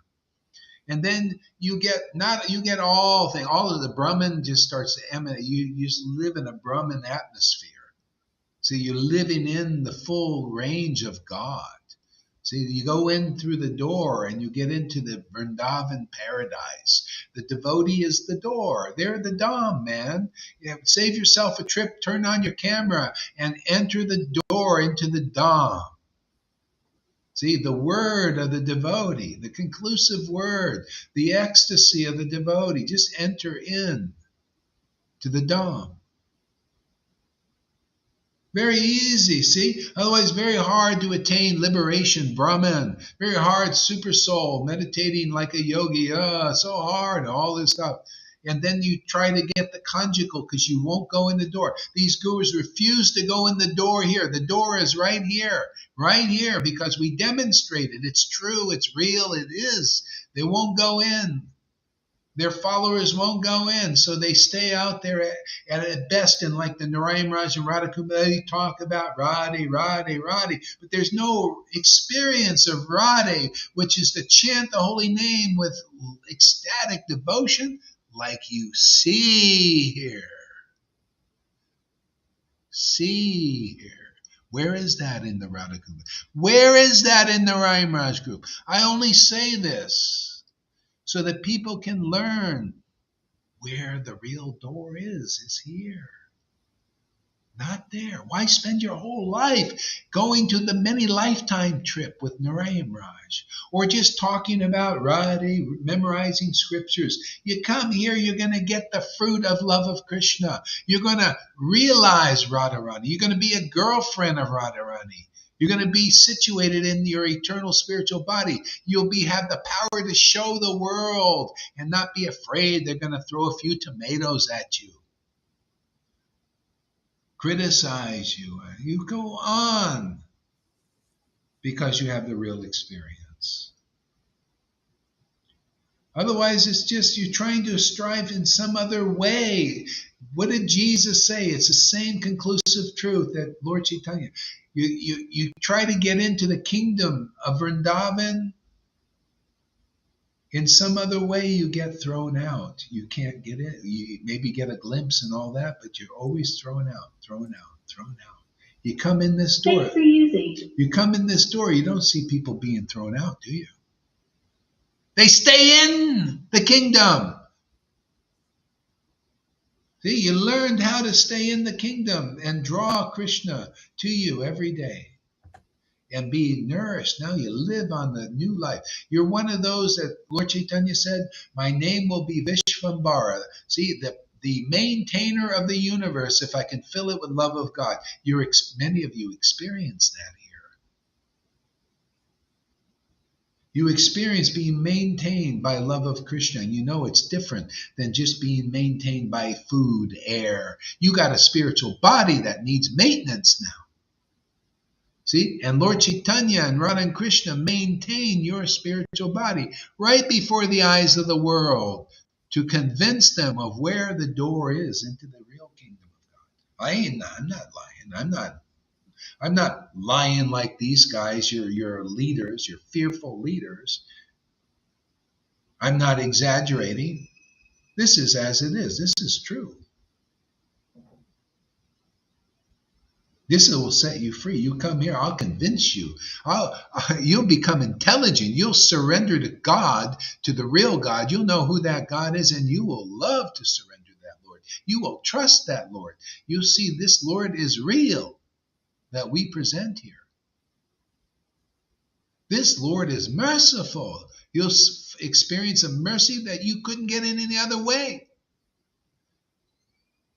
And then you get all of the Brahman just starts to emanate. You just live in a Brahman atmosphere. So you're living in the full range of God. See, you go in through the door and you get into the Vrindavan paradise. The devotee is the door. They're the Dham, man. Save yourself a trip, turn on your camera, and enter the door into the Dham. See, the word of the devotee, the conclusive word, the ecstasy of the devotee. Just enter in to the Dham. Very easy, see? Otherwise, very hard to attain liberation, Brahman. Very hard, super soul, meditating like a yogi. So hard, all this stuff. And then you try to get the conjugal because you won't go in the door. These gurus refuse to go in the door here. The door is right here, because we demonstrated it's true, it's real, it is. They won't go in. Their followers won't go in, so they stay out there at best in like the Narayan Raj and Radhakumaar. They talk about Radhe, Radhe, Radhe, but there's no experience of Radhe, which is to chant the holy name with ecstatic devotion like you see here. See here. Where is that in the Radhakumaar? Where is that in the Narayan Raj group? I only say this so that people can learn where the real door is here. Not there. Why spend your whole life going to the many lifetime trip with Narayan Raj? Or just talking about Radhe, memorizing scriptures. You come here, you're going to get the fruit of love of Krishna. You're going to realize Radharani. You're going to be a girlfriend of Radharani. You're going to be situated in your eternal spiritual body. You'll have the power to show the world and not be afraid they're going to throw a few tomatoes at you, criticize you. You go on because you have the real experience. Otherwise, it's just you're trying to strive in some other way. What did Jesus say? It's the same conclusive truth that Lord Caitanya. You try to get into the kingdom of Vrindavan. In some other way, you get thrown out. You can't get in. You maybe get a glimpse and all that, but you're always thrown out. You come in this door. Thanks for using. You come in this door, you don't see people being thrown out, do you? They stay in the kingdom. See, you learned how to stay in the kingdom and draw Krishna to you every day and be nourished. Now you live on the new life. You're one of those that Lord Caitanya said, my name will be Vishvambara. See, the maintainer of the universe, if I can fill it with love of God. Many of you experience that You experience being maintained by love of Krishna. And you know it's different than just being maintained by food, air. You got a spiritual body that needs maintenance now. See? And Lord Caitanya and Radha and Krishna maintain your spiritual body right before the eyes of the world to convince them of where the door is into the real kingdom of God. I'm not lying. I'm not lying like these guys, your leaders, your fearful leaders. I'm not exaggerating. This is as it is. This is true. This will set you free. You come here, I'll convince you. You'll become intelligent. You'll surrender to God, to the real God. You'll know who that God is, and you will love to surrender to that Lord. You will trust that Lord. You'll see this Lord is real that we present here. This Lord is merciful. You'll experience a mercy that you couldn't get in any other way.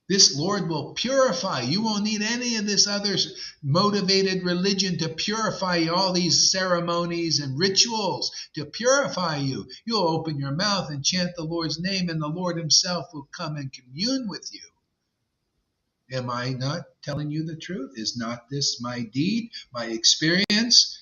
This Lord will purify. You won't need any of this other motivated religion to purify you, all these ceremonies and rituals to purify you. You'll open your mouth and chant the Lord's name, and the Lord himself will come and commune with you. Am I not telling you the truth? Is not this my deed, my experience?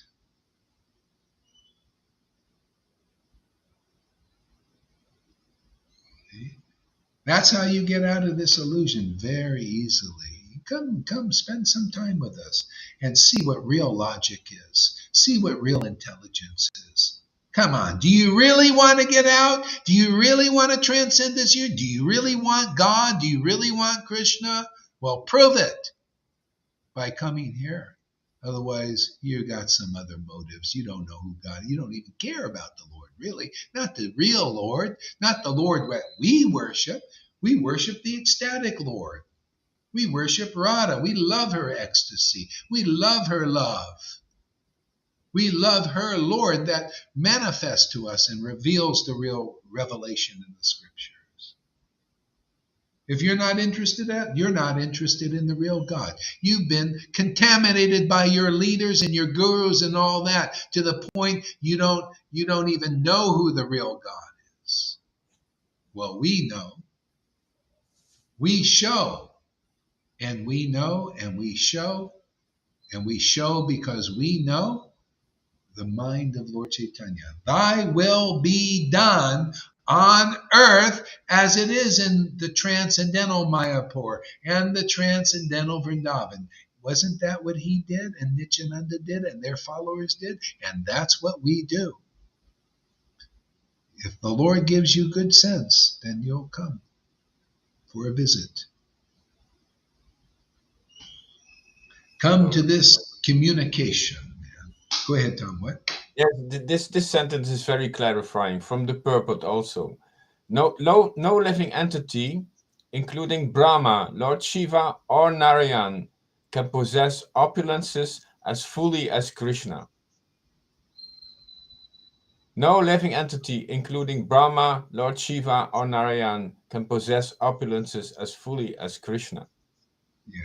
That's how you get out of this illusion very easily. Come, spend some time with us and see what real logic is. See what real intelligence is. Come on, do you really want to get out? Do you really want to transcend this year? Do you really want God? Do you really want Krishna? Well, prove it by coming here. Otherwise, you got some other motives. You don't know who God is. You don't even care about the Lord, really. Not the real Lord, not the Lord that we worship. We worship the ecstatic Lord. We worship Radha. We love her ecstasy. We love her love. We love her Lord that manifests to us and reveals the real revelation in the scriptures. If you're not interested in, you're not interested in the real God. You've been contaminated by your leaders and your gurus and all that to the point you don't even know who the real God is. Well, we know. We show. And we know and we show. And we show because we know the mind of Lord Caitanya. Thy will be done on earth as it is in the transcendental Mayapur and the transcendental Vrindavan. Wasn't that what he did and Nityananda did and their followers did? And that's what we do. If the Lord gives you good sense, then you'll come for a visit. Come to this communication. Go ahead, Tom. What? Yes, this sentence is very clarifying from the purport also. No living entity, including Brahma, Lord Shiva, or Narayan, can possess opulences as fully as Krishna. No living entity, including Brahma, Lord Shiva, or Narayan, can possess opulences as fully as Krishna. Yeah.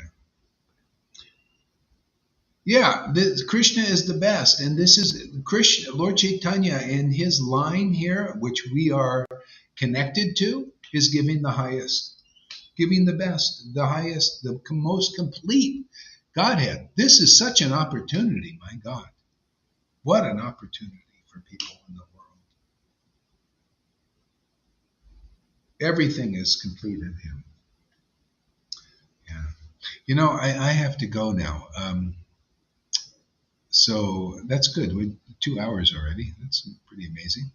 Yeah, Krishna is the best, and this is Krishna, Lord Caitanya, in his line here, which we are connected to, is giving the highest, giving the best, the highest, the most complete Godhead. This is such an opportunity, my God. What an opportunity for people in the world. Everything is complete in him. Yeah. You know, I have to go now. So that's good. We're 2 hours already. That's pretty amazing.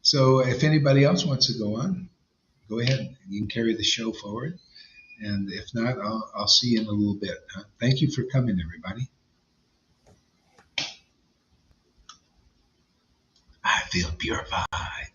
So if anybody else wants to go on, go ahead. You can carry the show forward. And if not, I'll see you in a little bit. Thank you for coming, everybody. I feel purified.